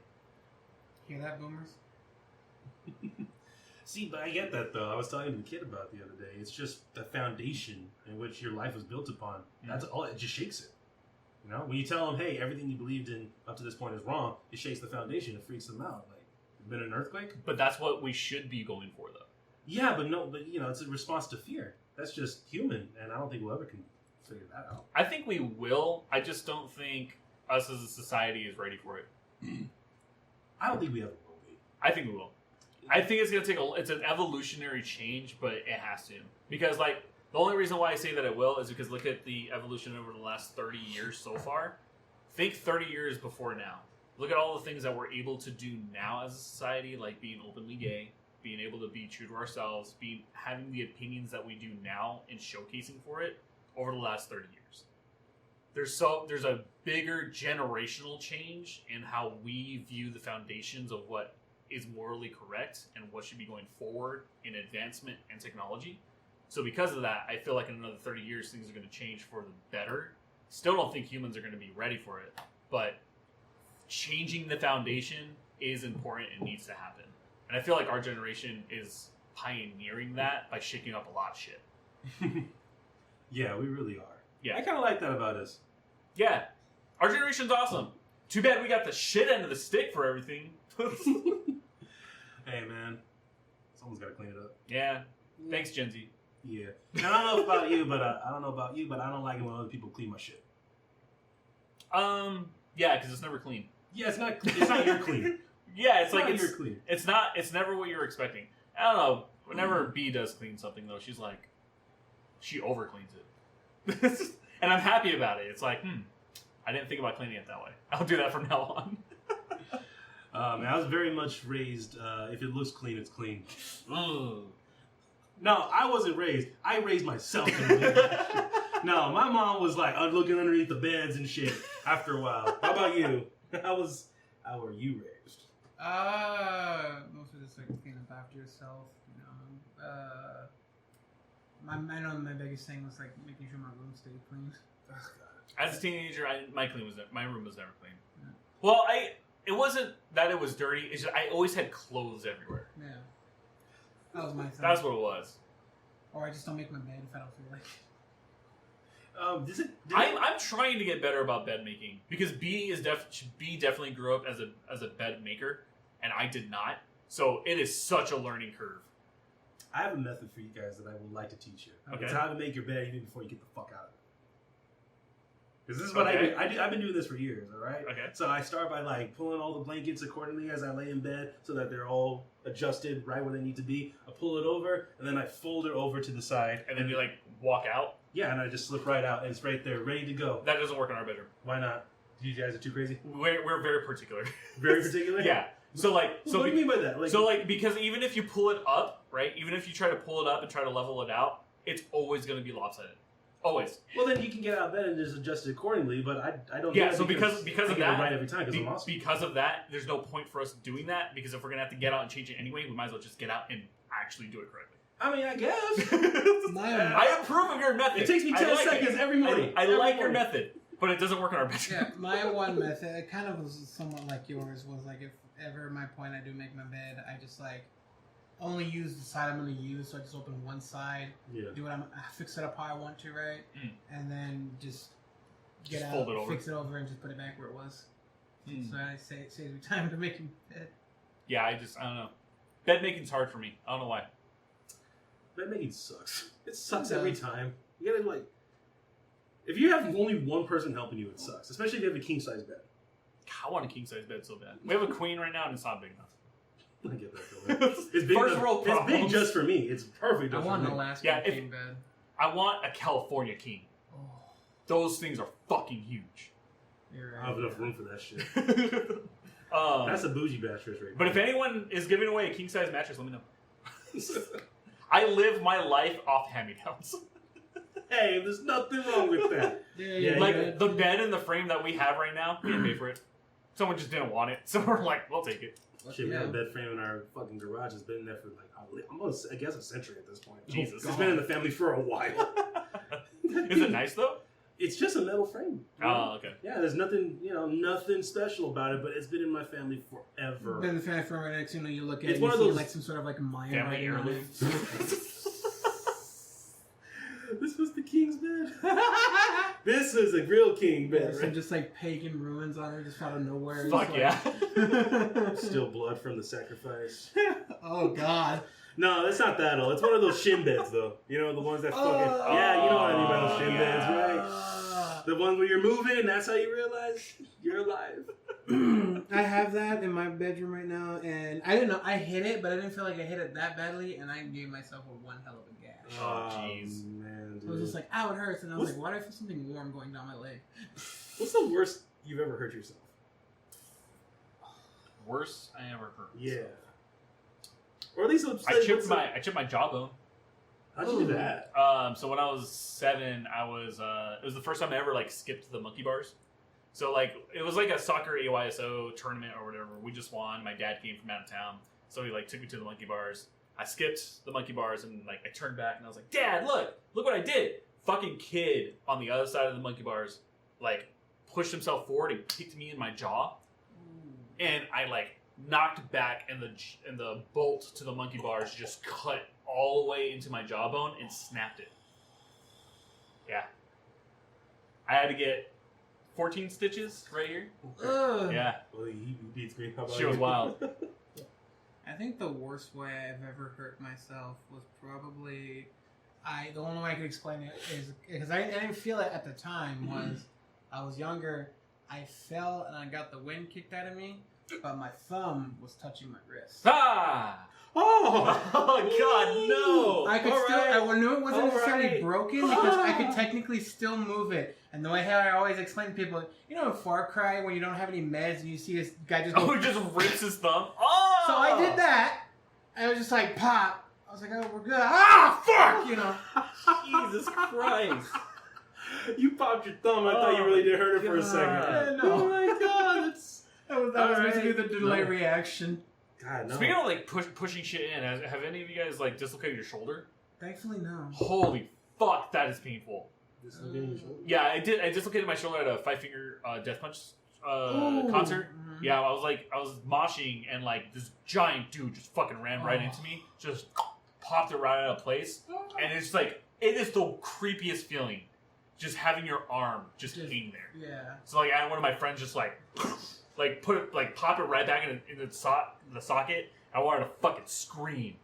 Hear that, boomers? See, but I get that though. I was talking to a kid about it the other day. It's just the foundation in which your life was built upon. That's all. It just shakes it. You know, when you tell them, "Hey, everything you believed in up to this point is wrong," it shakes the foundation. It freaks them out. Like, there's been an earthquake. But that's what we should be going for, though. Yeah, but it's a response to fear. That's just human, and I don't think we'll ever can figure that out. I think we will. I just don't think us as a society is ready for it. I don't think we ever will be. I think we will. I think it's gonna take it's an evolutionary change, but it has to, because like the only reason why I say that it will is because look at the evolution over the last 30 years so far. Think 30 years before now. Look at all the things that we're able to do now as a society, like being openly gay, being able to be true to ourselves, having the opinions that we do now and showcasing for it over the last 30 years. There's a bigger generational change in how we view the foundations of what is morally correct and what should be going forward in advancement and technology. So because of that, I feel like in another 30 years, things are going to change for the better. Still don't think humans are going to be ready for it, but changing the foundation is important and needs to happen. And I feel like our generation is pioneering that by shaking up a lot of shit. Yeah, we really are. Yeah. I kind of like that about us. Yeah. Our generation's awesome. Too bad we got the shit end of the stick for everything. Hey, man. Someone's got to clean it up. Yeah. Thanks, Gen Z. Yeah. And I don't know about you, but I don't like it when other people clean my shit. Yeah, because it's never clean. Yeah, it's not your clean. Yeah, it's like not your clean. It's never what you're expecting. I don't know. Whenever B does clean something though, she's like, she over cleans it, and I'm happy about it. It's like, I didn't think about cleaning it that way. I'll do that from now on. I was very much raised. If it looks clean, it's clean. Ugh. No, I wasn't raised. I raised myself. No, my mom was like looking underneath the beds and shit. After a while, how about you? How were you raised? Mostly just like clean up after yourself. You know, I know my biggest thing was like making sure my room stayed clean. As a teenager, my room was never clean. Yeah. Well, it wasn't that it was dirty. It's just I always had clothes everywhere. Yeah, that was my thing. That's what it was. Or I just don't make my bed if I don't feel like it. I'm trying to get better about bed making because B definitely grew up as a bed maker, and I did not. So it is such a learning curve. I have a method for you guys that I would like to teach you. Okay. It's how to make your bed even before you get the fuck out of it. Because this is what I do. I've been doing this for years, all right? Okay. So I start by like pulling all the blankets accordingly as I lay in bed so that they're all adjusted right where they need to be. I pull it over, and then I fold it over to the side. And then you like walk out? Yeah, and I just slip right out, and it's right there, ready to go. That doesn't work in our bedroom. Why not? You guys are too crazy? We're very particular. Very particular? Yeah. So like, what do you mean by that? Because even if you pull it up, right? Even if you try to pull it up and try to level it out, it's always going to be lopsided. Always. Well, then you can get out of bed and just adjust it accordingly. But I don't. Yeah. So because of that, right every time I'm awesome. Because of that, there's no point for us doing that because if we're gonna have to get out and change it anyway, we might as well just get out and actually do it correctly. I mean, I guess. I approve of your method. It takes me 10 seconds every morning. I like your method, but it doesn't work in our bedroom. Yeah, my one method, it kind of was somewhat like yours, was like if ever at my point I do make my bed, I just like only use the side I'm going to use, so I just open one side, do what fix it up how I want to, right? And then just fold it over. Fix it over, and just put it back where it was. So it saves me time to make bed. Yeah, I don't know. Bed making's hard for me. I don't know why. Bed making sucks. It sucks every time. You gotta like, if you have only one person helping you, it sucks. Especially if you have a king size bed. I want a king size bed so bad. We have a queen right now, and it's not big enough. I get that, though. It's big. First world problems. It's big just for me. It's perfect. I want an Alaska king bed. I want a California king. Oh. Those things are fucking huge. You're right. I have enough room for that shit. That's a bougie mattress right But if anyone is giving away a king size mattress, let me know. I live my life off hand-me-downs. Hey, there's nothing wrong with that. Yeah, like the bed and the frame that we have right now, we didn't pay for it. Someone just didn't want it, so we're like, we'll take it. Shit, we have a bed frame in our fucking garage. It's been there for like almost, I guess, a century at this point. Jesus, it's been in the family for a while. Is it nice though? It's just a metal frame. Oh, okay. Yeah, there's nothing, nothing special about it, but it's been in my family forever. Been in the family forever. Next, you look at It's it, one you of see those like some sort of like Mayan family writing on heirloom. it. This was the king's bed. This is a real king bed. Some just like pagan ruins on it, just out of nowhere. Fuck It's yeah. Still blood from the sacrifice. Oh God. No, it's not that old. It's one of those shin beds, though. The ones that fucking... yeah, you know what I mean by those shin beds, right? The ones where you're moving and that's how you realize you're alive. I have that in my bedroom right now, and I didn't know. I hit it, but I didn't feel like I hit it that badly, and I gave myself one hell of a gash. Oh, jeez. Man, dude. I was just like, ow, it hurts, and I was like, why do I feel something warm going down my leg? What's the worst you've ever hurt yourself? Worst I ever hurt. Yeah. Or at least I chipped my jawbone. How'd you do that? So when I was 7, it was the first time I ever like skipped the monkey bars. So like it was like a soccer AYSO tournament or whatever. We just won. My dad came from out of town, so he like took me to the monkey bars. I skipped the monkey bars and like I turned back and I was like, Dad, look what I did. Fucking kid on the other side of the monkey bars like pushed himself forward and kicked me in my jaw, and I like knocked back, and the bolt to the monkey bars just cut all the way into my jawbone and snapped it. Yeah. I had to get 14 stitches right here. Yeah. Well, he beats me. How about She was you? wild. I think the worst way I've ever hurt myself was probably the only way I could explain it is because I didn't feel it at the time. Was I was younger, I fell and I got the wind kicked out of me, but my thumb was touching my wrist. Ah! Oh God, no! I could I knew it wasn't necessarily broken because I could Ah. technically still move it. And the way how I always explain to people, in Far Cry when you don't have any meds and you see this guy just go, Oh, he just rips his thumb? Oh! So I did that. And I was just like, pop. I was like, oh, we're good. Ah, fuck! Jesus Christ. You popped your thumb. I thought you really did hurt it for a second. Yeah, no. Oh my God. That was basically the delay No. reaction. God, no. Speaking of like pushing shit in, have any of you guys like dislocated your shoulder? Thankfully, no. Holy fuck, that is painful. Dislocating your shoulder? Yeah, I did. I dislocated my shoulder at a Five Finger Death Punch concert. Mhm. Yeah, I was moshing and like this giant dude just fucking ran right into me, just popped it right out of place, and it's like it is the creepiest feeling, just having your arm just hang there. Yeah. So like I had one of my friends just like put it pop it right back in the socket. I wanted to fucking scream.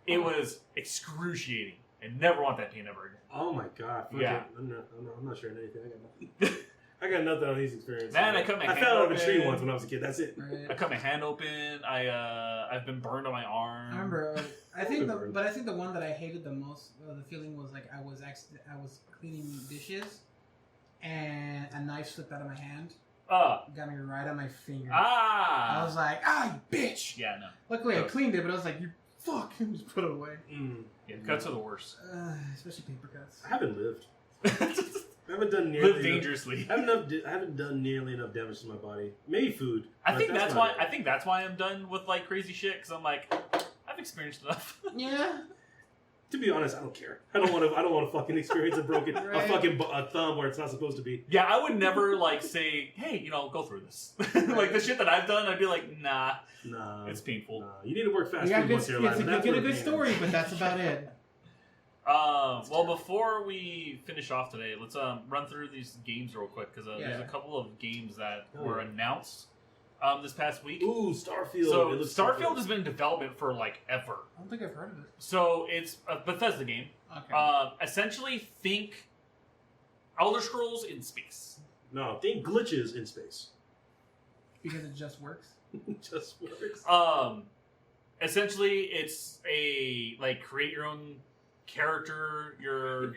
It was excruciating. I never want that pain ever again. Oh my God. Yeah. I'm not sharing anything. I got nothing. I got nothing on these experiences. Man, I cut my hand fell out of a tree open. once when I was a kid. That's it. Right. I cut my hand open. I've been burned on my arm. I remember. I think the one that I hated the most, the feeling was like I was cleaning dishes, and a knife slipped out of my hand. Got me right on my finger. I was like, you bitch! Yeah, no. Luckily, I cleaned it, but I was like, you fuck, and just put it away. Yeah, cuts are the worst. Especially paper cuts. I haven't lived. I haven't done nearly Live dangerously. I haven't done nearly enough damage to my body. Maybe food. I think that's why. about it. I think that's why I'm done with like crazy shit because I'm like, I've experienced enough. Yeah. To be honest, I don't care. I don't want to fucking experience a broken Right. a fucking a thumb where it's not supposed to be. Yeah, I would never like say, hey, go through this. Like the shit that I've done, I'd be like, nah, it's painful. Nah. You need to work fast You got food once in your life. and that's get a what good it is. story, but that's about it. Well, before we finish off today, let's run through these games real quick because there's a couple of games that were announced this past week. Ooh, Starfield. So It looks Starfield has been in development for like ever. I don't think I've heard of it. So it's a Bethesda game. Okay. Essentially, think Elder Scrolls in space. No, think glitches in space. Because it just works. It just works. Essentially, it's a like create your own character. You're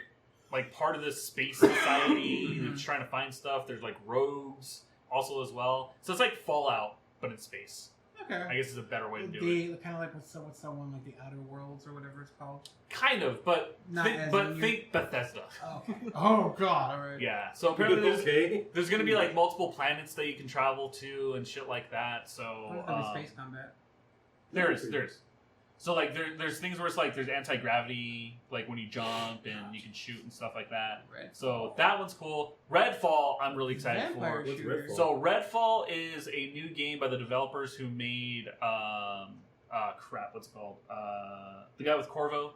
like part of this space society that's trying to find stuff. There's like rogues also as well. So it's like Fallout, but in space. Okay. I guess is a better way to do it. Kind of like what's that one, like the Outer Worlds or whatever it's called. Kind of, but Not think, as but in you- think Bethesda. Okay. Oh God! All right. Yeah. So apparently there's going to be Hmm. like multiple planets that you can travel to and shit like that. So There's gonna be space combat. there's. So like there's things where it's like there's anti-gravity, like when you jump and you can shoot and stuff like that. Right. So that one's cool. Redfall, I'm really excited Vampire for. shooter. Redfall? So Redfall is a new game by the developers who made what's it called? The guy with Corvo.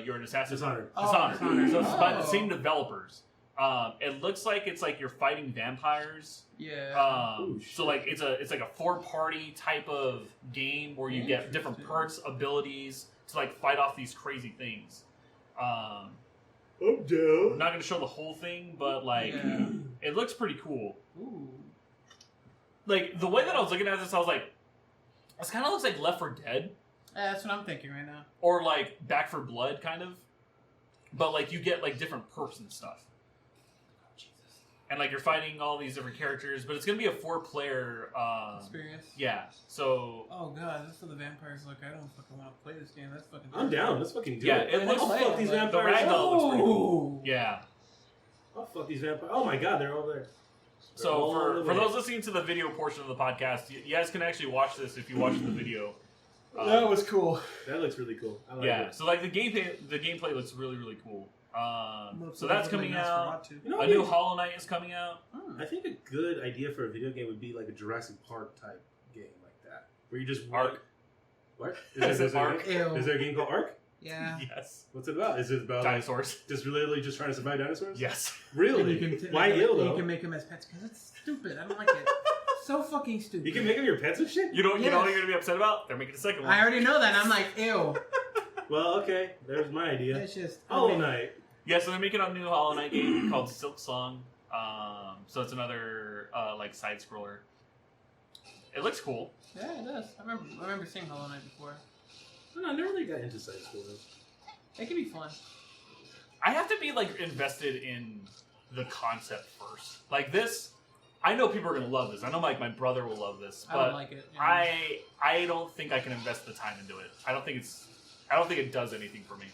You're an assassin. Dishonored. Dishonored. So it's by the Oh. same developers. It looks like it's like you're fighting vampires. Yeah. So like it's like a 4-party type of game where you get different perks, abilities to like fight off these crazy things. I'm I'm down. not gonna show the whole thing, but like it looks pretty cool. Ooh. Like the way that I was looking at this, I was like, this kind of looks like Left 4 Dead Yeah, that's what I'm thinking right now. or like Back 4 Blood, kind of. But like you get like different perks and stuff. And like you're fighting all these different characters, but it's gonna be a 4-player Experience. Yeah. So Oh god, that's how the vampires look. I don't fucking want to play this game. That's fucking. I'm down. Let's fucking do yeah, it. it looks I'll fuck these the vampires. ragdoll looks pretty cool. Oh. Yeah. I'll fuck these vampires. Oh my god, they're all there. So for those listening to the video portion of the podcast, you guys can actually watch this if you watch the video. That was cool. That looks really cool. I like Yeah. it. So like the gameplay looks really cool. So that's coming out. You know, A new Hollow Knight is coming out. I think a good idea for a video game would be like a Jurassic Park type game like that, where you just Ark. What? Is it Ark? Is there a game called Ark? Yeah. Yes. What's it about? Is it about Dinosaurs. Like, just literally just trying to survive dinosaurs? Yes. Really? And you can Why ill though? You can make them as pets because it's stupid. I don't like it. So fucking stupid. You can make them your pets and shit? You know what Yes. you're gonna be upset about? They're making a second one. I already know that. I'm like, ew. Well, okay. There's my idea. It's just. Hollow Knight. Yeah, so they're making a new Hollow Knight game called Silk Song. So it's another like side scroller. It looks cool. Yeah, it does. I remember seeing Hollow Knight before. I never really got into side scrollers. It can be fun. I have to be like invested in the concept first. Like this, I know people are gonna love this. I know like my brother will love this, I but don't like it. Yeah. I don't think I can invest the time into it. I don't think it does anything for me.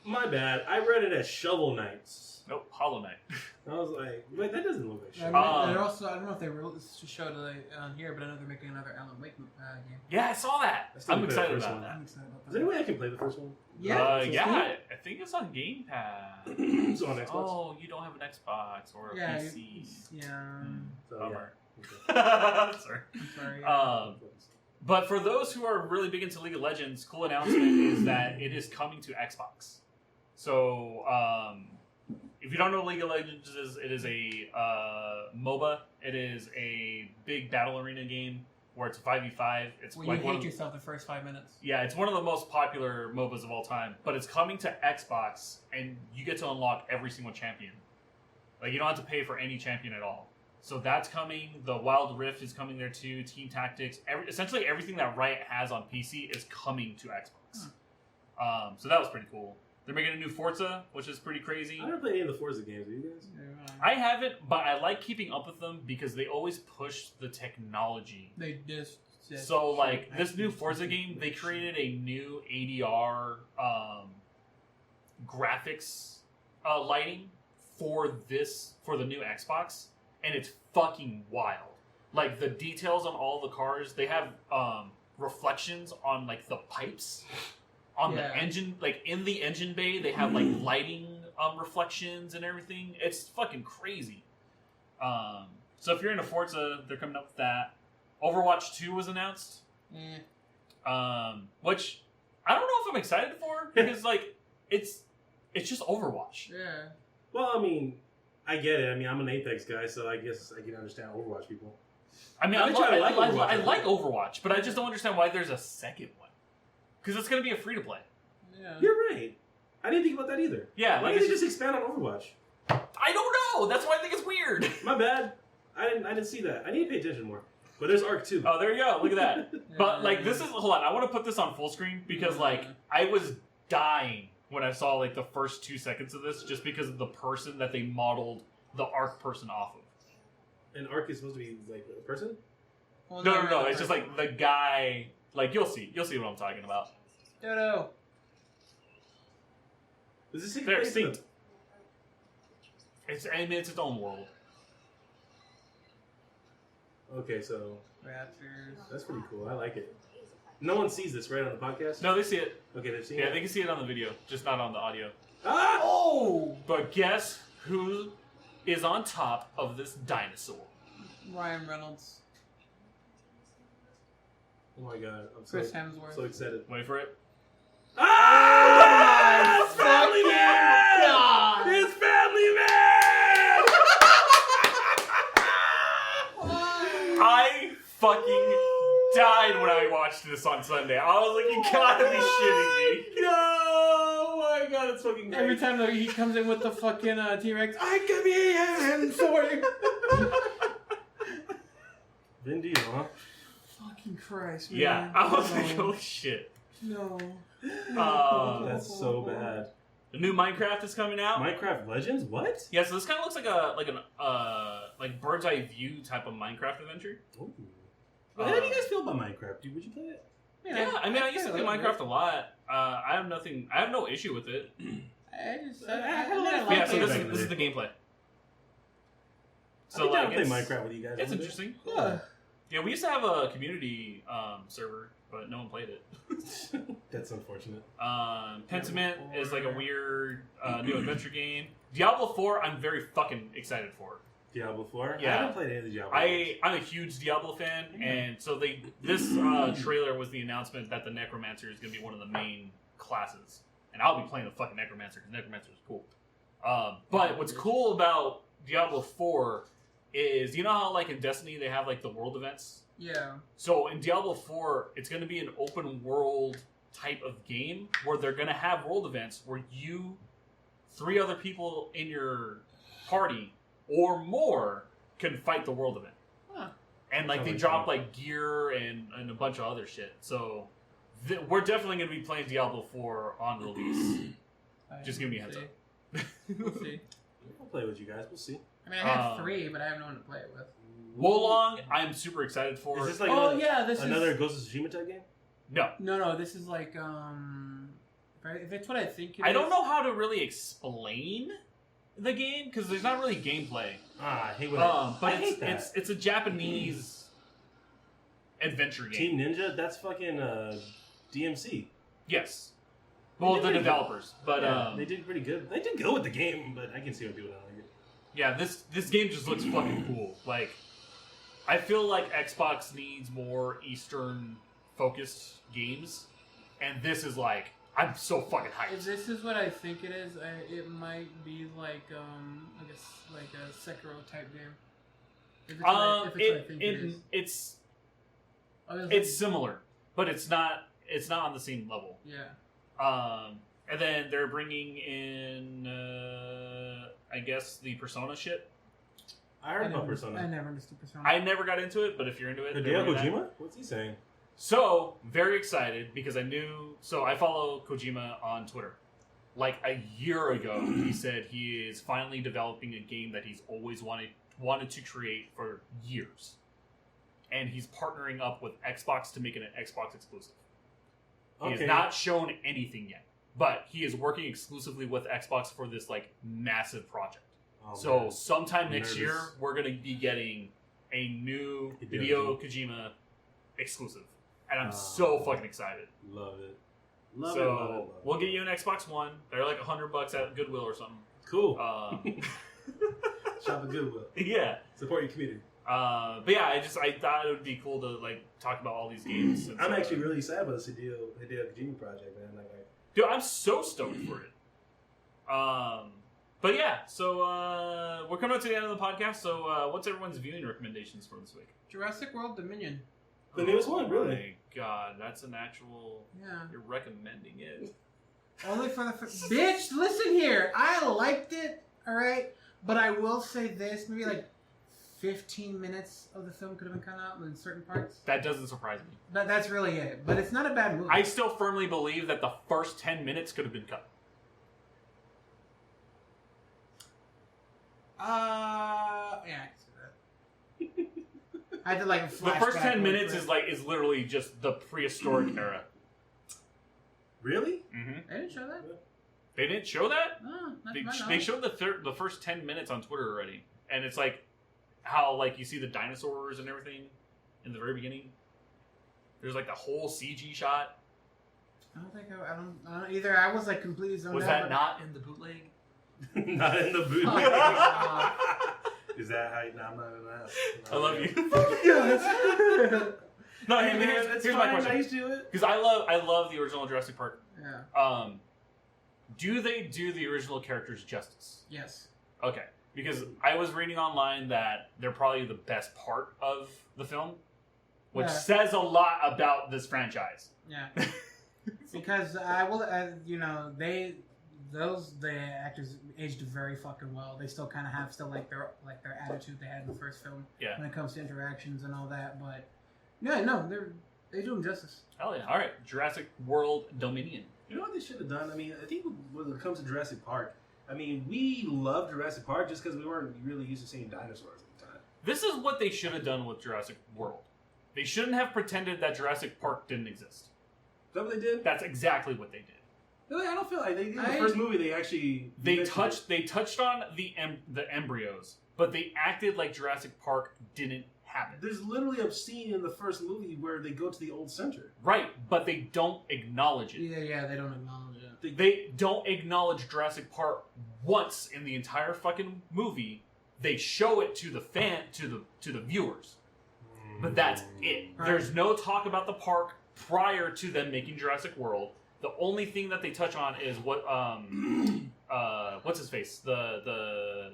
My bad. I read it as Shovel Knights. Nope, Hollow Knight. I was like, wait, that doesn't look like I Shovel mean, they're also, I don't know if they showed it on here, but I know they're making another Alan Wake game. Yeah, I saw that. I still I'm haven't played excited the first about one. that. I'm excited about that. Is there any way I can play the first one? Yeah. Yeah, I think it's on Game Pass. It's on Xbox. Oh, you don't have an Xbox or a Yeah. PC. Yeah. So, Bummer. yeah. Sorry. I'm sorry. But for those who are really big into League of Legends, cool announcement is that it is coming to Xbox. So, if you don't know what League of Legends is, it is a MOBA. It is a big battle arena game where it's a 5v5. It's Well, like you one hate of, yourself the first 5 minutes. yeah, it's one of the most popular MOBAs of all time. But it's coming to Xbox, and you get to unlock every single champion. Like, you don't have to pay for any champion at all. So that's coming. The Wild Rift is coming there too. Team Tactics. Essentially everything that Riot has on PC is coming to Xbox. So that was pretty cool. They're making a new Forza, which is pretty crazy. I never played any of the Forza games. Have you guys? I haven't, but I like keeping up with them because they always push the technology. They just. So, like, this new Forza game, they created a new ADR graphics lighting for the new Xbox, and it's fucking wild. Like, the details on all the cars, they have reflections on, like, the pipes. On the engine, like in the engine bay, they have like lighting reflections and everything. It's fucking crazy. So if you're into Forza, they're coming up with that. Overwatch 2 was announced. Which I don't know if I'm excited for because like it's just Overwatch. Yeah. Well, I mean, I get it. I mean, I'm an Apex guy, so I guess I can understand Overwatch people. I mean, I Overwatch. like Overwatch, but I just don't understand why there's a second one. Because it's going to be a free-to-play. Yeah. You're right. I didn't think about that either. Yeah. Why Like did they just expand on Overwatch? I don't know. That's why I think it's weird. My bad. I didn't see that. I need to pay attention more. But there's Arc 2. Oh, there you go. Look at that. But, like, this is... Hold on. I want to put this on full screen because, like, I was dying when I saw, like, the first 2 seconds of this just because of the person that they modeled the Arc person off of. And Arc is supposed to be, like, a person? Well, No. It's just, like, the guy... Like, you'll see. You'll see what I'm talking about. Dodo. Does this take They're place in synced. It's its own world. Okay, so Raptors. that's pretty cool. I like it. No one sees this, right, on the podcast? No, they see it. Okay, they've seen it? Yeah, they can see it on the video, just not on the audio. Ah! Oh! But guess who is on top of this dinosaur? Ryan Reynolds. Oh my god, I'm Chris Hemsworth. so excited. Wait for it. Ah! Oh It's Family Man! God! It's Family Man! I fucking died when I watched this on Sunday. I was like, you gotta be shitting me. No! Oh my god, it's fucking great. Every time though, he comes in with the fucking T-Rex, I could be him for you. Vin Diesel, huh? Fucking Christ, man. Yeah, I was no. like, holy shit. No. That's so bad. The new Minecraft is coming out. Minecraft Legends? What? Yeah, so this kind of looks like bird's eye view type of Minecraft adventure. Ooh. How do you guys feel about Minecraft, dude? Would you play it? Yeah, I mean, I used to play Minecraft a lot. I have no issue with it. Yeah, so this is the gameplay. So I play Minecraft with you guys. It's interesting. Yeah. We used to have a community server, but no one played it. That's unfortunate. Pentiment is like a weird new adventure game. Diablo 4, I'm very fucking excited for. Diablo 4? Yeah. I haven't played any of the Diablo games. I'm a huge Diablo fan, and so this trailer was the announcement that the Necromancer is going to be one of the main classes. And I'll be playing the fucking Necromancer, because Necromancer is cool. But what's cool about Diablo 4 is, you know how like in Destiny they have like the world events? Yeah. So in Diablo 4, it's going to be an open world type of game where they're going to have world events where you, 3 other people in your party or more can fight the world event. Huh. And like they drop like gear and a bunch of other shit. So we're definitely going to be playing Diablo 4 on release. Just give me a heads up. We'll see. I'll play with you guys. We'll see. I mean, I have 3, but I have no one to play it with. Wolong, I'm super excited for. Is this like another Ghost of Tsushima type game? No. No, this is like, if it's what I think it is. I don't know how to really explain the game, because there's not really gameplay. I hate when but I hate that. it's a Japanese adventure game. Team Ninja? That's fucking DMC. Yes. Well, the pretty developers. But yeah, they did pretty good. They did good with the game, but I can see why people don't like it. Yeah, this game just looks fucking cool. Like, I feel like Xbox needs more Eastern-focused games, and this is like, I'm so fucking hyped. If this is what I think it is, it might be like I guess like a Sekiro type game. If it's what I think it is. It's similar, but it's not on the same level. Yeah. And then they're bringing in, I guess, the Persona shit. I heard about Persona. I never understood Persona. I never got into it, but if you're into it, Hideo Kojima? What's he saying? So, very excited because I follow Kojima on Twitter. Like a year ago, he said he is finally developing a game that he's always wanted to create for years. And he's partnering up with Xbox to make it an Xbox exclusive. He has not shown anything yet, but he is working exclusively with Xbox for this like massive project. So sometime next year, we're going to be getting a new Hideo Kojima exclusive. And I'm so fucking excited. Love it. Love it. We'll get you an Xbox One. They're like $100 at Goodwill or something. Cool. Shop at Goodwill. Yeah. Support your community. But yeah, I thought it would be cool to like talk about all these games. Since, I'm actually really excited about this Hideo Kojima project, man. Dude, I'm so stoked for it. But yeah, so we're coming up to the end of the podcast. So what's everyone's viewing recommendations for this week? Jurassic World Dominion. The newest one, really? My God, that's an actual. Yeah. You're recommending it. Only for the bitch. Listen here, I liked it. All right, but I will say this: maybe like 15 minutes of the film could have been cut out in certain parts. That doesn't surprise me. That's really it. But it's not a bad movie. I still firmly believe that the first 10 minutes could have been cut. Yeah, I can see that. I had to like the first 10 minutes is literally just the prehistoric era. Really? Mm-hmm. They didn't show that. They didn't show that? No, not they showed the first 10 minutes on Twitter already, and it's like how like you see the dinosaurs and everything in the very beginning. There's like the whole CG shot. I don't think I don't either. I was like completely zoned out. Was that not in the bootleg? Not in the bootleg. Oh, Is that how? No, I'm not gonna ask. I love you. yes. No, Hey, hey, man, here's my question. Nice to it. Because I love the original Jurassic Park. Yeah. Do they do the original characters justice? Yes. Okay. Because I was reading online that they're probably the best part of the film, which Yeah. says a lot about this franchise. Yeah. Because I will, the actors aged very fucking well. They still kind of have their attitude they had in the first film. Yeah. When it comes to interactions and all that, but yeah, no, they do them justice. Hell yeah! All right, Jurassic World Dominion. You know what they should have done? I mean, I think when it comes to Jurassic Park, I mean, we love Jurassic Park just because we weren't really used to seeing dinosaurs at the time. This is what they should have done with Jurassic World. They shouldn't have pretended that Jurassic Park didn't exist. Is that what they did? That's exactly what they did. Really, I don't feel like they did. In the first movie, they actually They touched on the embryos, but they acted like Jurassic Park didn't happen. There's literally a scene in the first movie where they go to the old center. Right, but they don't acknowledge it. Yeah, they don't acknowledge it. They don't acknowledge Jurassic Park once in the entire fucking movie. They show it to the to the viewers, but that's it. Right. There's no talk about the park prior to them making Jurassic World. The only thing that they touch on is what what's his face, the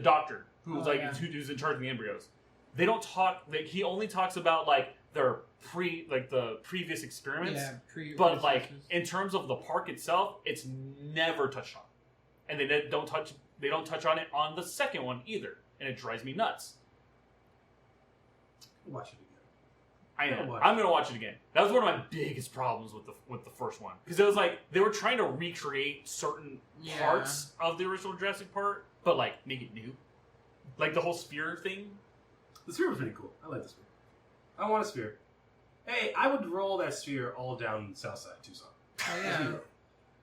doctor who's who's in charge of the embryos. They don't talk. He only talks about like their the previous experiments. Yeah, but like in terms of the park itself, it's never touched on, and they don't touch on it on the second one either, and it drives me nuts. Watch it again. I'm gonna watch it again. That was one of my biggest problems with the first one, because it was like they were trying to recreate certain parts of the original Jurassic Park, but like make it new, like the whole sphere thing. The sphere was pretty cool. I like the sphere. I want a sphere. Hey, I would roll that sphere all down Southside Tucson. Oh yeah.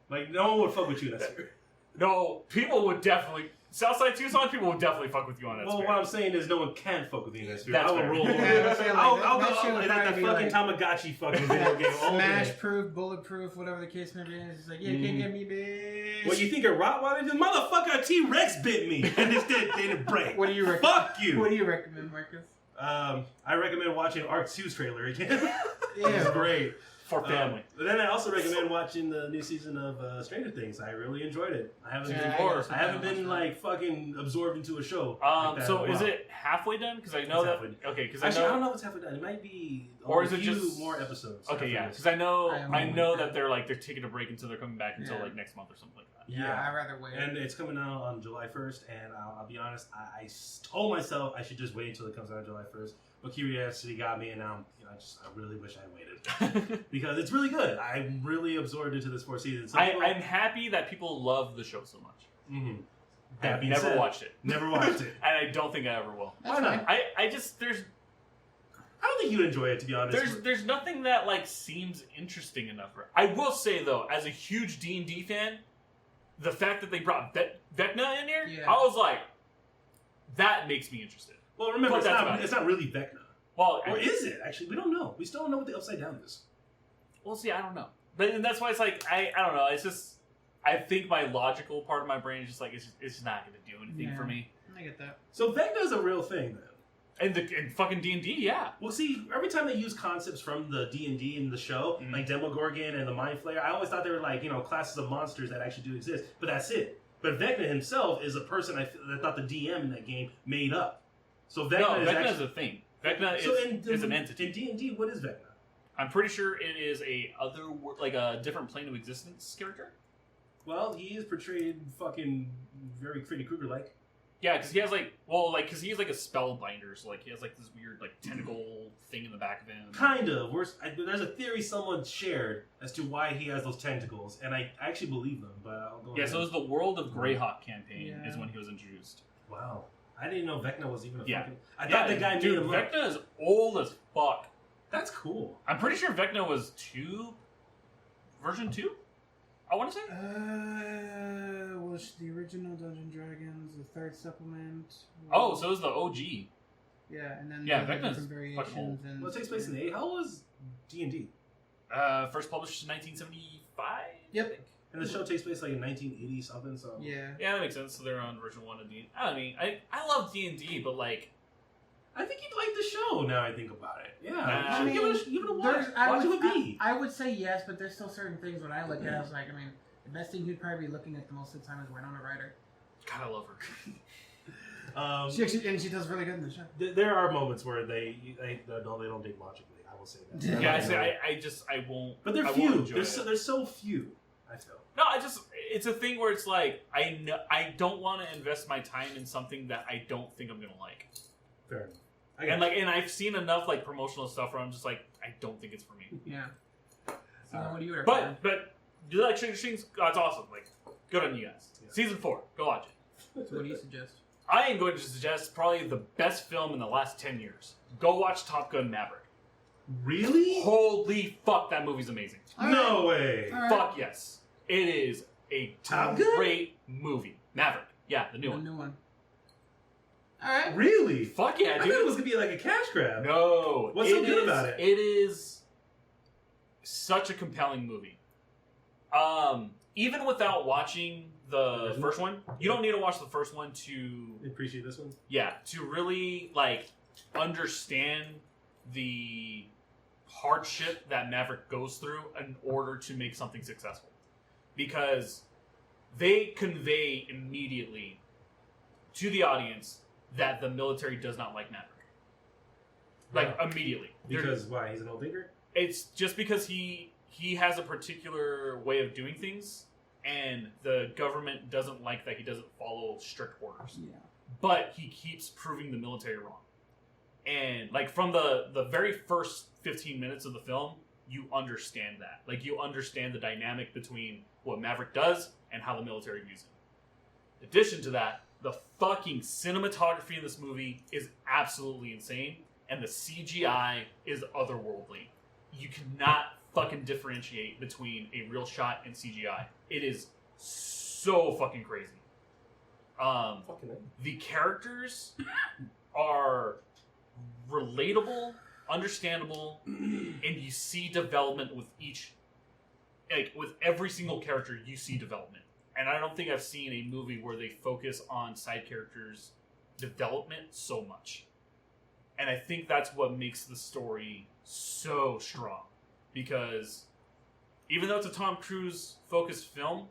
Like no one would fuck with you in that sphere. No, people would definitely. Southside Tucson people would definitely fuck with you on that. Well, sphere. what I'm saying is no one can fuck with you in that sphere. That's I will fair. roll. I'll go like that fucking Tamagotchi fucking video game. Smash proof, bulletproof, whatever the case may be. It's just like, yeah, can't get me, bitch. What, you think a Rottweiler did? Motherfucker, a T-Rex bit me. And it didn't break. What do you recommend? Fuck you. What do you recommend, Marcus? I recommend watching Arc 2's trailer again. Yeah. It's great. For family. But then I also recommend watching the new season of Stranger Things. I really enjoyed it. I haven't been like fucking absorbed into a show. Like So is it halfway done? Because I know that. Okay, because actually I don't know if it's halfway done. It might be. Or is it just more episodes? Okay, yeah. Because I know that they're taking a break until they're coming back until like next month or something like that. Yeah, I'd rather wait. And it's coming out on July 1st, and I'll be honest, I told myself I should just wait until it comes out on July 1st. But curiosity got me, and now I really wish I waited because it's really good. I'm really absorbed into this 4th season. I'm happy that people love the show so much. Mm-hmm. I've never watched it. Never watched it, and I don't think I ever will. Why not? I don't think you'd enjoy it, to be honest. There's nothing that like seems interesting enough. I will say though, as a huge D&D fan, the fact that they brought Vecna in here, I was like, that makes me interested. Well, remember, it's not really Vecna. Well, or is it? Actually, we don't know. We still don't know what the Upside Down is. Well, see, I don't know. But that's why it's like, I don't know. It's just, I think my logical part of my brain is just like, it's not going to do anything for me. I get that. So Vecna is a real thing, then. And fucking D&D, yeah. Well, see, every time they use concepts from the D&D in the show, like Demogorgon and the Mind Flayer, I always thought they were like, classes of monsters that actually do exist. But that's it. But Vecna himself is a person I thought the DM in that game made up. So Vecna is a thing. Vecna is an entity. In D&D, what is Vecna? I'm pretty sure it is a different plane of existence character. Well, he is portrayed fucking very Freddy Krueger-like. Yeah, because he has because he's like a spellbinder, so like he has like this weird like tentacle thing in the back of him. Kind of. There's a theory someone shared as to why he has those tentacles, and I actually believe them. But I'll go. Yeah, so it was the World of Greyhawk campaign is when he was introduced. Wow, I didn't know Vecna was even a fucking. I thought the guy made him Vecna is old as fuck. That's cool. I'm pretty sure Vecna was version 2. I want to say. Was the original Dungeons & Dragons, the 3rd supplement? Oh, so it was the OG. Yeah, and then Yeah, there's Vecna's different variations. And Well, it takes place in the 80s. How old was D&D? First published in 1975. Yep. And the show takes place like in 1980 something. So Yeah. Yeah, that makes sense. So they're on version 1 of D&D. I mean, I love D&D, but like, I think you'd like the show. Now I think about it. Yeah, Nah. you should give it a watch. I Watch it would, with me. I would say yes, but there's still certain things when I look at it, I was like, I mean, the best thing you'd probably be looking at the most of the time is Winona Ryder. God, I love her. She actually, and she does really good in the show. There are moments where they don't think logically. I will say that. Yeah, I say I won't. But they're I few. won't enjoy it. There's so few. I feel. No, it's a thing where it's like I don't want to invest my time in something that I don't think I'm gonna like. Fair enough. And I've seen enough like promotional stuff where I'm just like, I don't think it's for me. Yeah. So what do you But you like Stranger Things? That's awesome. Like, good on you guys. Yeah. Season 4, go watch it. So what do you suggest? I am going to suggest probably the best film in the last 10 years. Go watch Top Gun Maverick. Really? Holy fuck, that movie's amazing. No way. All right. Fuck yes. It is a Top Gun? great movie. Maverick. Yeah, the new The one. new one. All right. Really? Fuck yeah, I dude. thought it was gonna be like a cash grab. No. What's so good about it? It is such a compelling movie. Even without watching the first one, you don't need to watch the first one to Appreciate this one. to really like understand the hardship that Maverick goes through in order to make something successful. Because they convey immediately to the audience that the military does not like Maverick. Like, Wow. immediately. Because why? He's an old thinker? It's just because he has a particular way of doing things, and the government doesn't like that he doesn't follow strict orders. Yeah. But he keeps proving the military wrong. And, like, from the very first 15 minutes of the film, you understand that. Like, you understand the dynamic between what Maverick does and how the military views him. In addition to that, the fucking cinematography in this movie is absolutely insane, and the CGI is otherworldly. You cannot fucking differentiate between a real shot and CGI. It is so fucking crazy. The characters are relatable, understandable, and you see development with each, like, with every single character you see development. And I don't think I've seen a movie where they focus on side characters' development so much. And I think that's what makes the story so strong. Because even though it's a Tom Cruise focused film,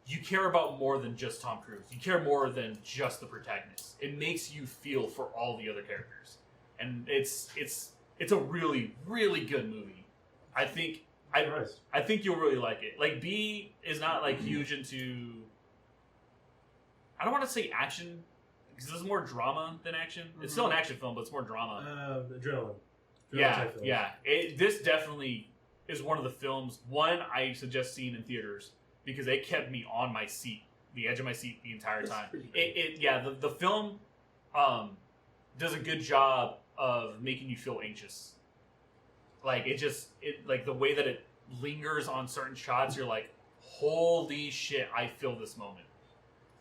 you care about more than just Tom Cruise. You care more than just the protagonist. It makes you feel for all the other characters. And it's a really, really good movie. I think you'll really like it. Like, B is not like huge into, I don't want to say action, because this is more drama than action. It's still an action film, but it's more drama. Adrenaline. Yeah. This definitely is one of the films, one, I suggest seeing in theaters, because it kept me on my seat, the edge of my seat, the entire time. The film does a good job of making you feel anxious. Like, like the way that it lingers on certain shots, you're like, holy shit, I feel this moment.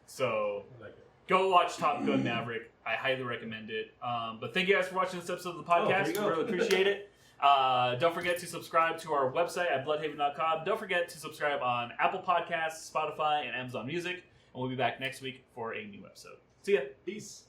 So, I like it. go watch Top Gun Maverick. I highly recommend it. But thank you guys for watching this episode of the podcast. We really appreciate it. Don't forget to subscribe to our website at Bluhdhaven.com. Don't forget to subscribe on Apple Podcasts, Spotify, and Amazon Music. And we'll be back next week for a new episode. See ya. Peace.